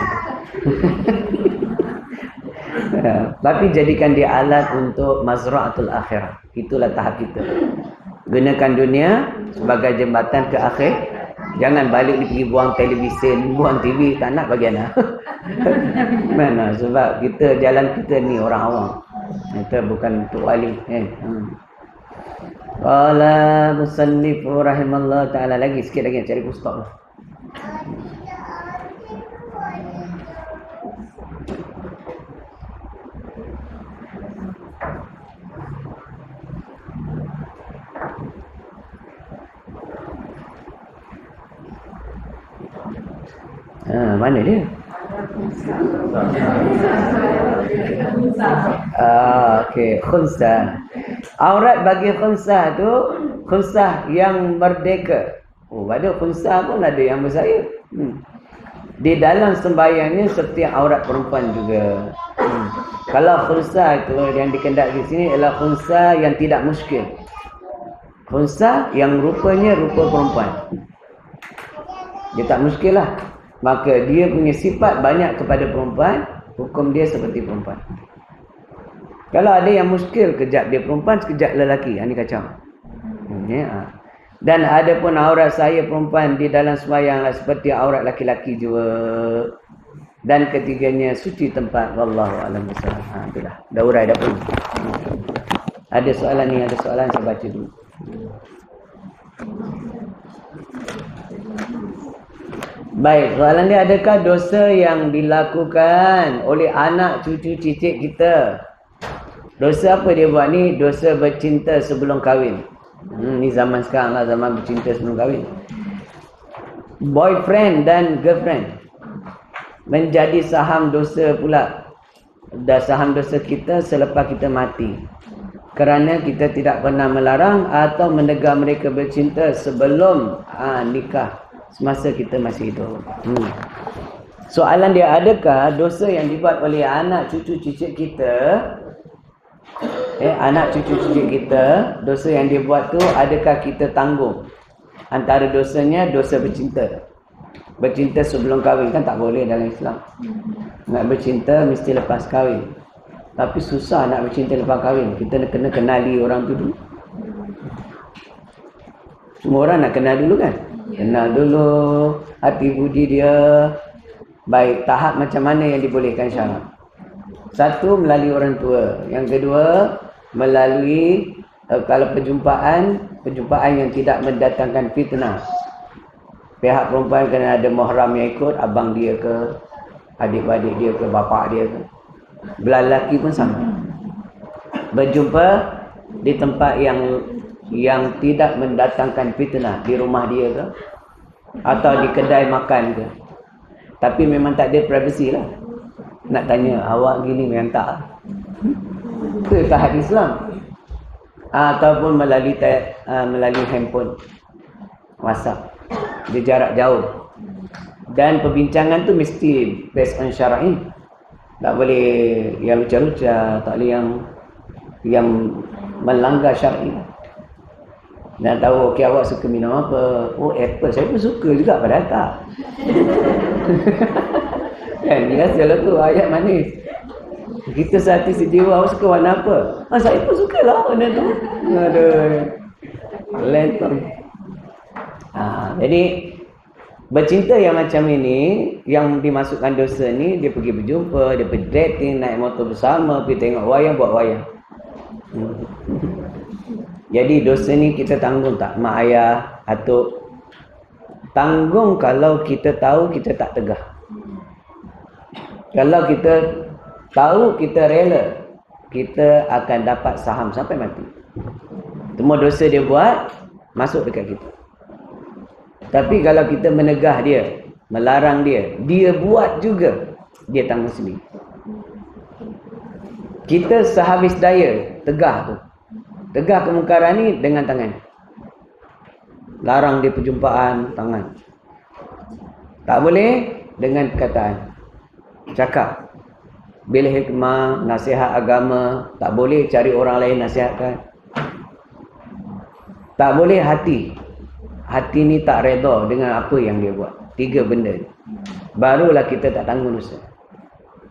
Tapi jadikan dia alat untuk mazra'atul akhirah. Itulah tahap kita. Gunakan dunia sebagai jembatan ke akhir. Jangan balik ni pergi buang televisyen, buang TV, tak nak bagi anak. Mana? Sebab kita, jalan kita ni orang awam. Kita bukan Tok Wali. Qala musannif rahimallahu ta'ala. Lagi sikit lagi, cari pustak. Mana dia? Okey, khunsa. Aurat bagi khunsa tu, khunsa yang merdeka. Ada khunsa pun ada yang bersaya. Di dalam sembahyangnya seperti aurat perempuan juga. Kalau khunsa tu yang dikendaki di sini ialah khunsa yang tidak muskil. Khunsa yang rupanya rupa perempuan. Dia tak muskil lah. Maka dia punya sifat banyak kepada perempuan, hukum dia seperti perempuan. Kalau ada yang muskil, kejap dia perempuan, sekejap lelaki. Ini kacau. Dan ada pun aurat saya perempuan di dalam sembahyang seperti aurat laki-laki juga. Dan ketiganya suci tempat. Wallahu a'lam bishawab. Itulah. Dah urai dah pun. Ada soalan ni, ada soalan saya baca dulu. Baik, soalan dia, adakah dosa yang dilakukan oleh anak cucu cicit kita? Dosa apa dia buat ni? Dosa bercinta sebelum kahwin. Ni zaman sekarang lah, zaman bercinta sebelum kahwin. Boyfriend dan girlfriend menjadi saham dosa pula. Dan saham dosa kita selepas kita mati. Kerana kita tidak pernah melarang atau menegar mereka bercinta sebelum nikah. Semasa kita masih hidup. Soalan dia, adakah dosa yang dibuat oleh anak cucu cicit kita, anak cucu cicit kita, dosa yang dia buat tu, adakah kita tanggung? Antara dosanya, dosa bercinta. Bercinta sebelum kahwin kan tak boleh dalam Islam. Nak bercinta mesti lepas kahwin. Tapi susah nak bercinta lepas kahwin. Kita kena kenali orang tu dulu. Semua orang nak kenal dulu kan? Kenal dulu hati budi dia. Baik, tahap macam mana yang dibolehkan syarak? Satu, melalui orang tua. Yang kedua, melalui kalau perjumpaan yang tidak mendatangkan fitnah. Pihak perempuan kena ada mahram yang ikut, abang dia ke, adik-adik dia ke, bapa dia ke. Belah lelaki pun sama. Berjumpa di tempat yang tidak mendatangkan fitnah, di rumah dia ke atau di kedai makan ke. Tapi memang tak ada privacy lah. Nak tanya awak gini memang tak. Itu tahap Islam. Ataupun melalui handphone, WhatsApp, di jarak jauh. Dan perbincangan tu mesti based on syar'i. Tak boleh yang lucah-lucah, tak boleh yang melanggar syar'i. Dan tahu, okey, awak suka minum apa? Oh, apple. Saya pun suka juga, padahal tak. Kan, biasalah tu, ayat manis. Kita sehati sejiwa, awak suka warna apa? Saya pun suka lah warna tu. Aduh. Lentong. Jadi, bercinta yang macam ini, yang dimasukkan dosa ni, dia pergi berjumpa, dia pergi dating, naik motor bersama, pergi tengok wayang, buat wayang. Jadi dosa ni kita tanggung tak? Mak ayah, atuk. Tanggung kalau kita tahu kita tak tegah. Kalau kita tahu, kita rela, kita akan dapat saham sampai mati. Semua dosa dia buat masuk dekat kita. Tapi kalau kita menegah dia, melarang dia, dia buat juga, dia tanggung sendiri. Kita sehabis daya tegah tu. Tegah kemungkaran ni dengan tangan. Larang dia perjumpaan, tangan. Tak boleh dengan perkataan. Cakap. Bila hikmah, nasihat agama, tak boleh cari orang lain nasihatkan. Tak boleh hati. Hati ni tak redha dengan apa yang dia buat. 3 benda. Barulah kita tak tanggung dosa.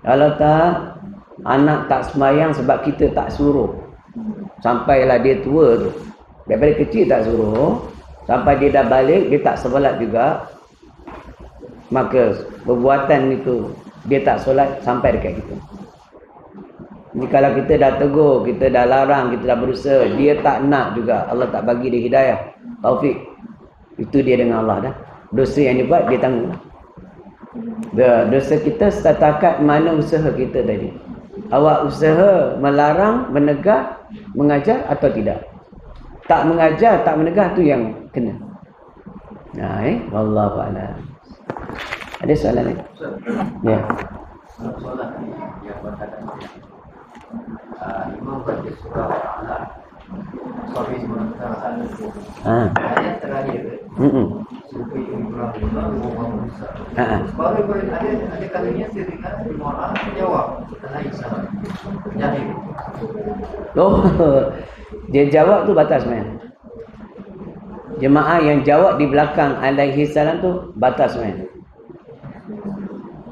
Kalau tak, anak tak sembahyang sebab kita tak suruh. Sampailah dia tua tu. Daripada kecil tak suruh. Sampai dia dah balik, dia tak solat juga. Maka perbuatan itu, dia tak solat sampai dekat kita. Ni kalau kita dah tegur, kita dah larang, kita dah berusaha, dia tak nak juga. Allah tak bagi dia hidayah, taufik. Itu dia dengan Allah dah. Dosa yang dia buat, dia tanggung. Dosa kita setakat mana usaha kita tadi. Awak usaha melarang, menegah, mengajar atau tidak? Tak mengajar, tak menegah, tu yang kena. Wallahu a'lam. Ada soalan lagi? Ya. Soalan ni yang berkaitan Imam baca surah Al-Alaq. Suami semua ayat terakhir. Supaya Ibrahim Musa. Baru ada kalanya ketika orang jawab alaihi salam. Jadi dia jawab tu batas man. Jemaah yang jawab di belakang alaihi salam tu batas man.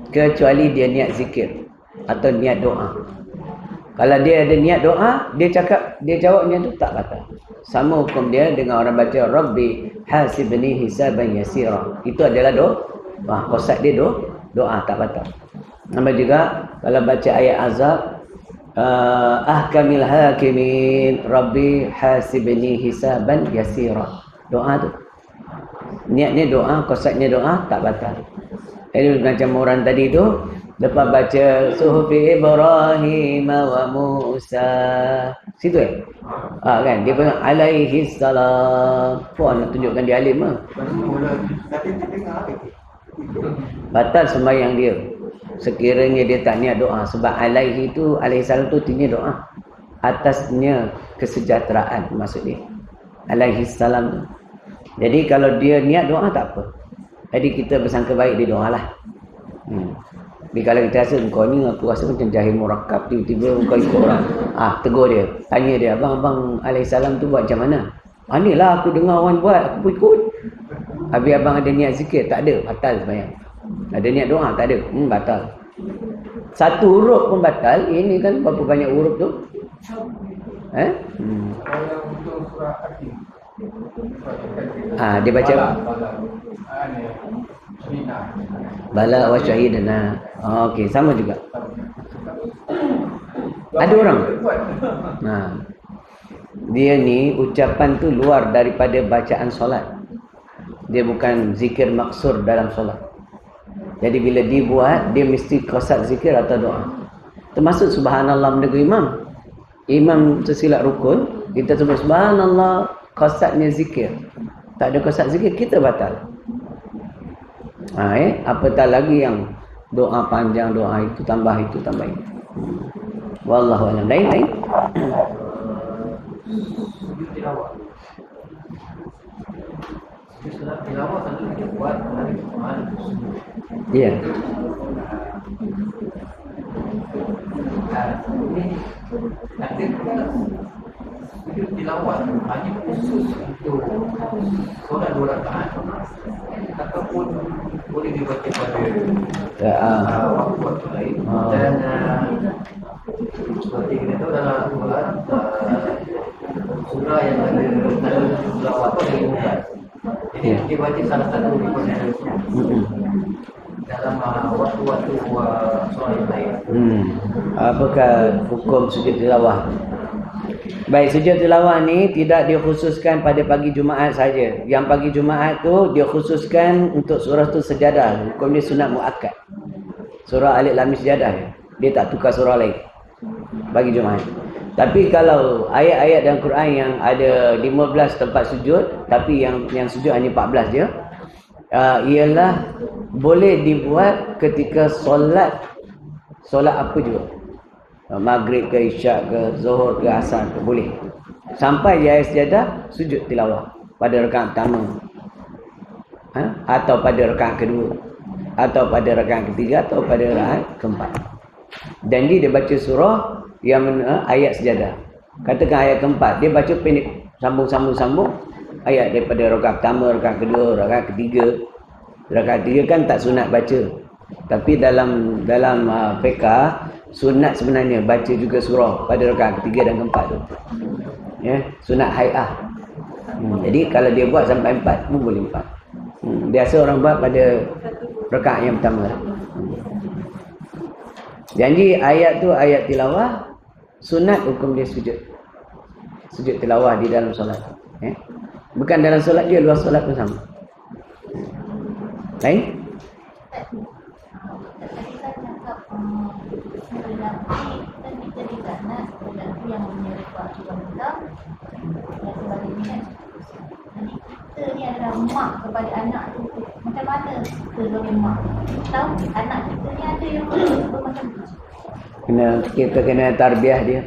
Kecuali dia niat zikir atau niat doa. Kalau dia ada niat doa, dia cakap, dia jawabnya tu tak batal. Sama hukum dia dengan orang baca Rabbi hasibni hisaban yasira. Itu adalah doa. Qasad dia doa tak batal. Nama juga kalau baca ayat azab ahkamil hakimin Rabbi hasibni hisaban yasira. Doa tu. Niatnya doa, qasadnya doa tak batal. Jadi macam orang tadi tu lepas baca Suhufi Ibrahim wa Musa. Situ kan dia panggil alaihi salam. Puan nak tunjukkan dia alim ah. Batal sembahyang dia. Sekiranya dia tak niat doa, sebab alaihi tu, alaihi salam tu artinya doa. Atasnya kesejahteraan maksud dia. Alaihi salam tu. Jadi kalau dia niat doa tak apa. Jadi kita bersangka baik dia doa lah. Tapi kalau kita rasa kau ni, aku rasa macam jahil murakab, tiba-tiba kau ikut orang. Tegur dia. Tanya dia, abang alaihissalam tu buat macam mana? Ni lah aku dengar orang buat, aku pun ikut. Habis abang ada niat zikir? Tak ada, batal sebenarnya. Ada niat doa? Tak ada, batal. Satu huruf pun batal. Ini kan berapa banyak huruf tu? untuk surah Hakim. Dia baca Bala wa syahidana. Okey, sama juga. Ada orang. Dia ni ucapan tu luar daripada bacaan solat. Dia bukan zikir maksur dalam solat. Jadi bila dibuat, dia mesti qasad zikir atau doa. Termasuk subhanallah menegur imam. Imam tersilap rukun, kita sebut subhanallah, qasadnya zikir. Tak ada qasad zikir, kita batal. Apatah lagi yang doa panjang, doa itu tambah itu. Wallahu a'lam. Lain. Ya. Tilawat hanya khusus untuk solat 2 rakaat ataupun boleh dibaca pada waktu-waktu lain. Dan seperti kita tahu dalam Al-Quran surah yang ada tilawat itu dari bukan. Jadi dibaca salah satu daripada dalam waktu-waktu solat yang lain. Apakah hukum sujud tilawah? Baik, sujud tilawah ni tidak dikhususkan pada pagi Jumaat saja. Yang pagi Jumaat tu dia khususkan untuk surah tu sejadah. Hukum dia sunat muakkad. Surah Alif Lam Mim sejadah. Dia tak tukar surah lain bagi Jumaat. Tapi kalau ayat-ayat dalam Quran yang ada 15 tempat sujud, tapi yang sujud hanya 14 je, ialah boleh dibuat ketika solat apa juga. Maghrib ke isyak ke zuhur ke asar ke boleh. Sampai di ayat sejadah sujud tilawah pada rakaat pertama. Atau pada rakaat kedua, atau pada rakaat ketiga, atau pada rakaat keempat. Dan dia baca surah yang ayat sejadah. Katakan ayat keempat, dia baca pendek, sambung ayat daripada rakaat pertama, rakaat kedua, rakaat ketiga. Rakaat ketiga kan tak sunat baca. Tapi dalam fiqh sunat sebenarnya baca juga surah pada rakaat ketiga dan keempat tu. Ya, sunat hai'ah. Jadi kalau dia buat sampai 4 pun boleh 4. Biasa orang buat pada rakaat yang pertama. Jadi ayat tu ayat tilawah, sunat hukum dia sujud. Sujud tilawah di dalam solat. Bukan dalam solat dia, luar solat pun sama. Lain? Yang menyerahkan wanita dan sebagainya. Jadi kita ni adalah mak kepada anak tu. Macam mana kita sebagai mak tahu anak kita ni ada yang bermacam tu. Kita kena tarbiyah dia.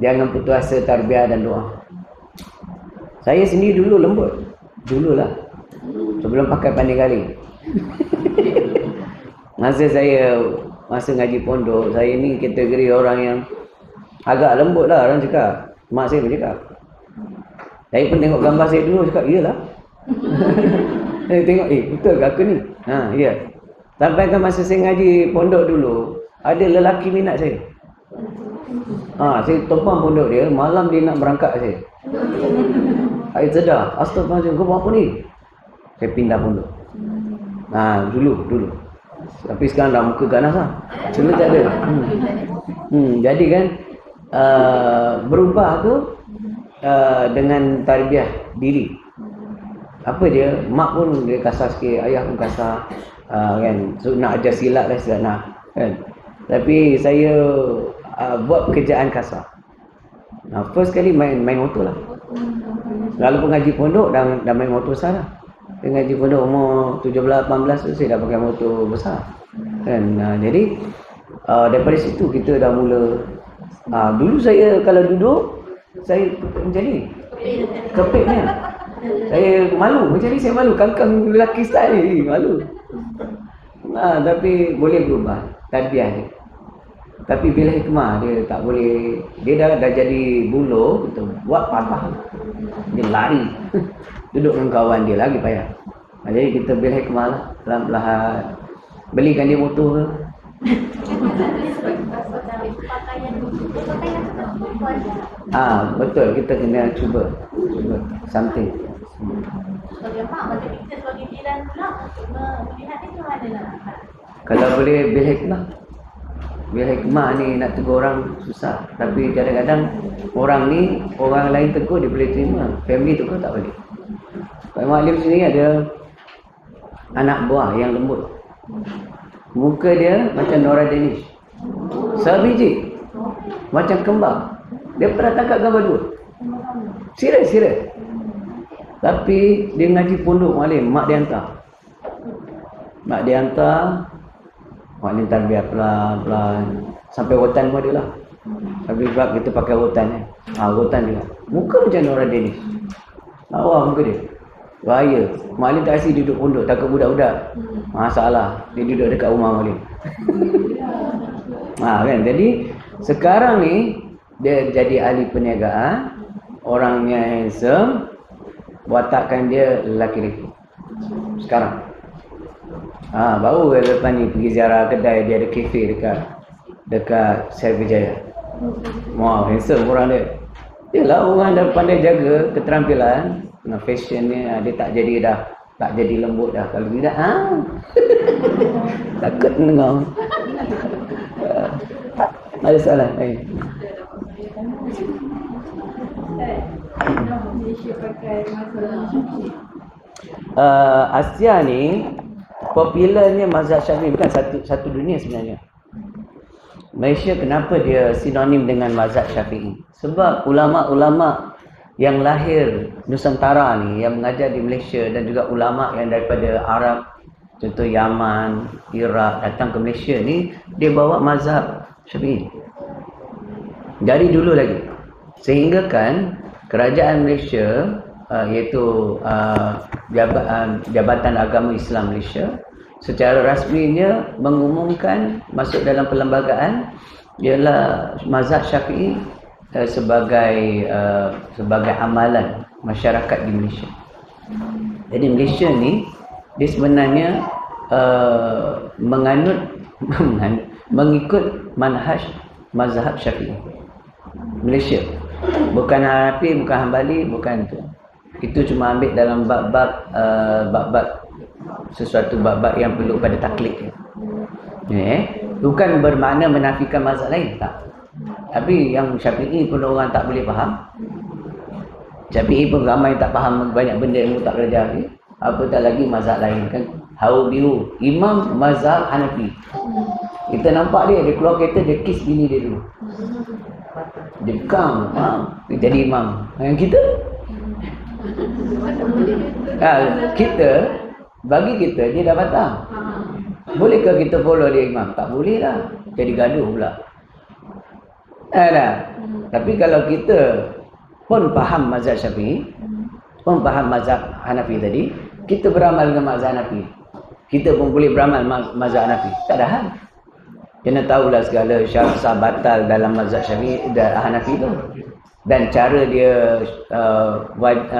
Jangan putus asa tarbiyah dan doa. Saya sendiri dulu lembut. Dululah. Sebelum pakai pandai kali. Masa ngaji pondok, saya ni kategori orang yang agak lembut lah orang cakap. Mak saya pun cakap. Saya pun tengok gambar saya dulu cakap, iyalah. Saya tengok, betul ke aku ni? Ya. Sampai kan masa saya ngaji pondok dulu, ada lelaki minat saya. Saya tumpang pondok dia, malam dia nak berangkat saya. Saya sedar, astagfirullahaladzim, kau buat apa ni? Saya pindah pondok. Dulu. Tapi sekarang dah muka ganas lah. Cuma tak ada. Jadi kan, berubah tu dengan tarbiyah diri. Apa dia, mak pun dia kasar sikit, ayah pun kasar, kan. So nak ajar silat lah, silat nak, kan. Tapi saya buat pekerjaan kasar. First kali main motor lah. Lalu pun ngaji pondok dah main motor besar lah. Saya ngaji pondok umur 17-18 tu saya dah pakai motor besar, kan. Jadi daripada situ kita dah mula. Dulu saya kalau duduk saya macam ni, kepeknya. Saya malu, macam ni saya malu. Kangkang lelaki style ni malu. Tapi boleh berubah tarbiyah dia. Tapi bila hikmah dia tak boleh. Dia dah jadi buluh, betul. Buat patah, dia lari. Duduk dengan kawan dia lagi payah. Jadi kita bila hikmah lah, pelan-pelan belikan dia motor ke. Betul, kita kena cuba something. Sebagai mak, macam kita sebagai jiran pula melihat ni macam mana nak? Kalau boleh bil hikmah ni nak tegur orang susah. Tapi kadang-kadang orang lain tegur dia boleh terima. Family tegur tak boleh. Pak Maklim sini ada anak buah yang lembut. Muka dia macam Nora Danish. Sebiji. Macam kembar. Dia pernah tangkap gambar dua. Serius. Tapi dia ngaji pondok Maklim, mak dia hantar. Maklim tarbiyah pelan-pelan. Sampai rotan pun ada lah. Tapi sebab kita pakai rotan ni. Rotan juga. Muka macam Nora Danish. Lawa muka dia. Bahaya. Maklim tak asyik duduk pondok, takut budak-budak. Masalah. Dia duduk dekat rumah Maklim. Kan. Jadi sekarang ni dia jadi ahli perniagaan. Orangnya handsome. Watakkan dia lelaki-lelaki. Sekarang. Baru lepas ni pergi ziarah kedai dia, ada kafe dekat Servijaya. Wow, handsome orang dia. Yalah, orang dah pandai jaga keterampilan. Dengan fashion ni, dia tak jadi lembut dah. Kalau tidak, takut dengar. Ada soalan? Kenapa Malaysia pakai mazhab Syafi'i? Asia ni popularnya mazhab Syafi'i bukan satu dunia sebenarnya. Malaysia kenapa dia sinonim dengan mazhab Syafi'i? Sebab ulama-ulama yang lahir Nusantara ni, yang mengajar di Malaysia, dan juga ulama yang daripada Arab, contoh Yaman, Iraq, datang ke Malaysia ni, dia bawa mazhab Syafi'i dari dulu lagi. Sehingga kan kerajaan Malaysia, iaitu Jabatan Agama Islam Malaysia, secara rasminya mengumumkan masuk dalam perlembagaan ialah mazhab Syafi'i sebagai amalan masyarakat di Malaysia. Jadi Malaysia ni dia sebenarnya mengikut manhaj mazhab Syafi'i. Malaysia bukan Hanafi, bukan Hambali, bukan itu. Itu cuma ambil dalam bab-bab sesuatu bab-bab yang perlu pada taklid. Bukan bermakna menafikan mazhab lain, tak. Tapi yang Syafi'i pun orang tak boleh faham. Syafi'i pun ramai tak faham banyak benda yang tak belajar lagi. Apatah lagi mazhab lain kan. Hau biru imam mazhab Hanafi. Kita nampak dia keluar kereta, dia kiss bini dia dulu. Dia kang, dia jadi imam. Yang kita bagi kita dia dah batal. Bolehkah kita follow dia imam? Tak boleh lah. Jadi gaduh pula. Tapi kalau kita pun faham mazhab Syafi'i, pun faham mazhab Hanafi tadi, kita beramal dengan mazhab Hanafi, kita pun boleh beramal mazhab Hanafi. Tak ada hal. Kena tahulah segala syarat sah batal dalam mazhab Syafi'i dan Hanafi tu. Dan cara dia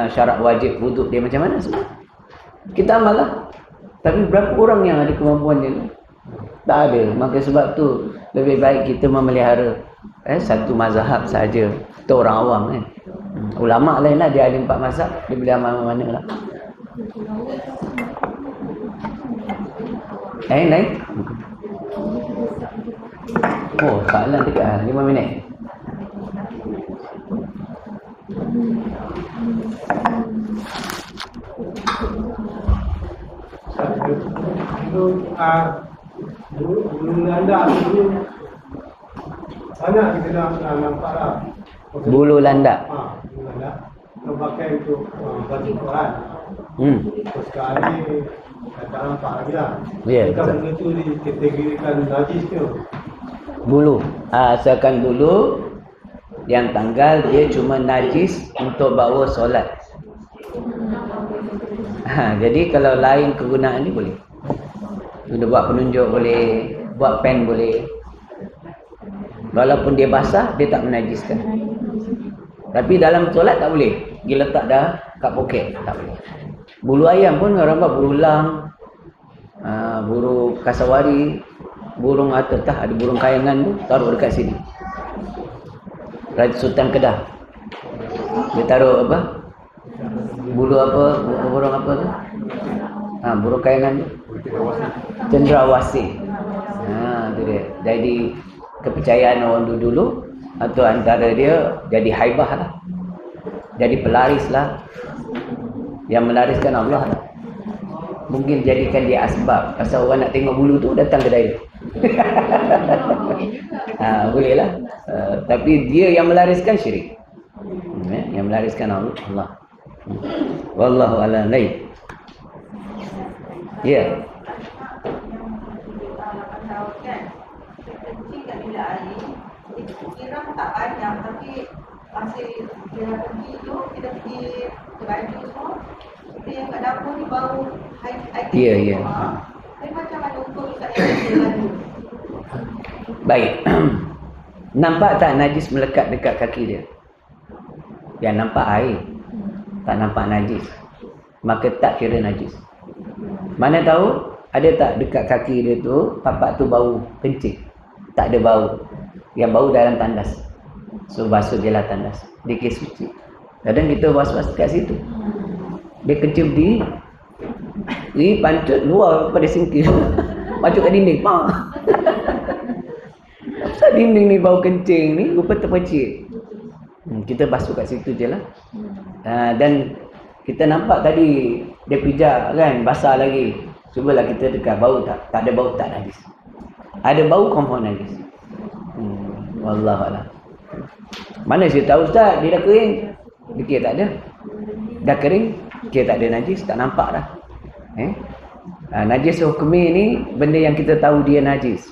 syarat wajib wuduk dia macam mana semua. Kita amal lah. Tapi berapa orang yang ada kemampuan dia? Tak ada. Maka sebab tu lebih baik kita memelihara satu mazhab saja. Kita orang awam kan. Ulama lain lah, dia ada 4 mazhab, dia boleh amal mana lah. Lain? Oh, soalan dekat 5 minit. Bulu landak dulu banyak kita dah nampak lah. Bulu landak. Bulu landak kita pakai untuk baju Quran. Sekarang ni tak nampak lagi lah. Kita benda tu dikategorikan najis tu. Bulu. Asalkan bulu yang tanggal dia cuma najis untuk bawa solat. Jadi kalau lain kegunaan ni boleh. Sudah buat penunjuk boleh, buat pen boleh. Walaupun dia basah, dia tak menajiskan. Tapi dalam solat tak boleh. Dia letak dah kat poket, tak boleh. Bulu ayam pun orang buat bulu lang, burung kasawari, burung ada burung kayangan tu, taruh dekat sini. Raja Sultan Kedah, dia taruh apa? Bulu apa? Burung apa tu? Burung kayangan tu. Cendrawasih. Itu dia. Jadi kepercayaan orang dulu atau antara dia jadi haibah lah. Jadi pelaris lah. Yang melariskan Allah lah. Mungkin jadikan dia asbab. Pasal orang nak tengok bulu tu datang kedai dia. Boleh lah. Tapi dia yang melariskan syirik. Yang melariskan Allah. Wallahu a'lam. Ya. Kira tak banyak tapi masih dia pergi tu, kita pergi ke baju semua, dia yang kat dapur ni bau high. Ya. Tapi macam mana untuk kat baju? Baik. Nampak tak najis melekat dekat kaki dia? Yang nampak air, tak nampak najis, maka tak kira najis. Mana tahu ada tak dekat kaki dia tu, tapak tu bau kencing? Tak ada bau. Yang bau dalam tandas. So basuh je lah tandas. Dia kira suci. Kadang kita was-was kat situ. Dia kencing di pantut luar pada singkir. Masuk kat dinding. Kenapa dinding ni bau kencing ni? Rupa terpercik. Kita basuh kat situ je lah. Dan kita nampak tadi dia pijak kan, basah lagi. Cubalah kita dekat, bau tak? Tak ada bau, tak najis. Ada bau, confirm najis. Wallahualam. Mana saya tahu Ustaz, dia dah kering. Dia tak ada. Dah kering, dia tak ada najis, tak nampak dah. Najis hukmi ni benda yang kita tahu dia najis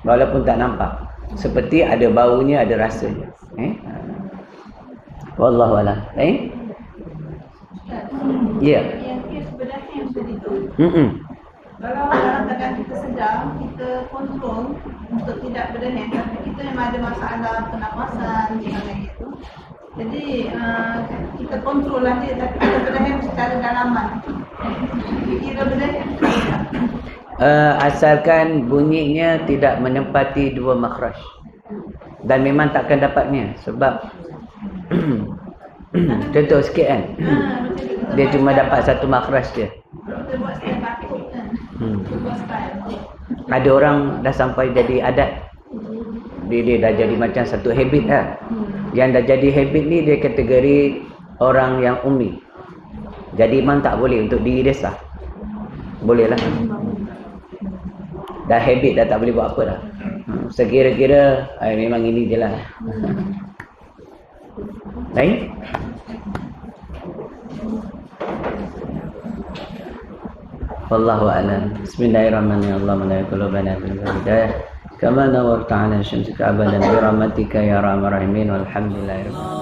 walaupun tak nampak. Seperti ada baunya, ada rasanya. Wallahualam. Ya. Yang kes sebenarnya yang tadi tu. Mm-mm. Kalau dalam keadaan kita sedang, kita kontrol untuk tidak berdehem, tapi kita memang ada masalah pernafasan dan sebagainya tu. Jadi kita kontrol lah dia, tapi kita berdehem secara dalaman. Kira berdehem tidak. Asalkan bunyinya tidak menempati dua makhraj. Dan memang takkan dapatnya sebab contoh sikit kan. Dia cuma dapat satu makhraj dia. Kita buat style batuk kan. Kita buat style. Ada orang dah sampai jadi adat. Dia dah jadi macam satu habit lah. Yang dah jadi habit ni dia kategori orang yang ummi. Jadi memang tak boleh untuk diri dia sah. Boleh lah. Dah habit, dah tak boleh buat apa dah. Sekira-kira memang ini je lah. Baik? Wallahu a'lam. Bismillahirrahmanirrahim. Allahumma la qulubana bil hidayah kama nawarta 'ala syamsika abadan bi rahmatika ya arhamar rahimin walhamdulillahi rabbil alamin.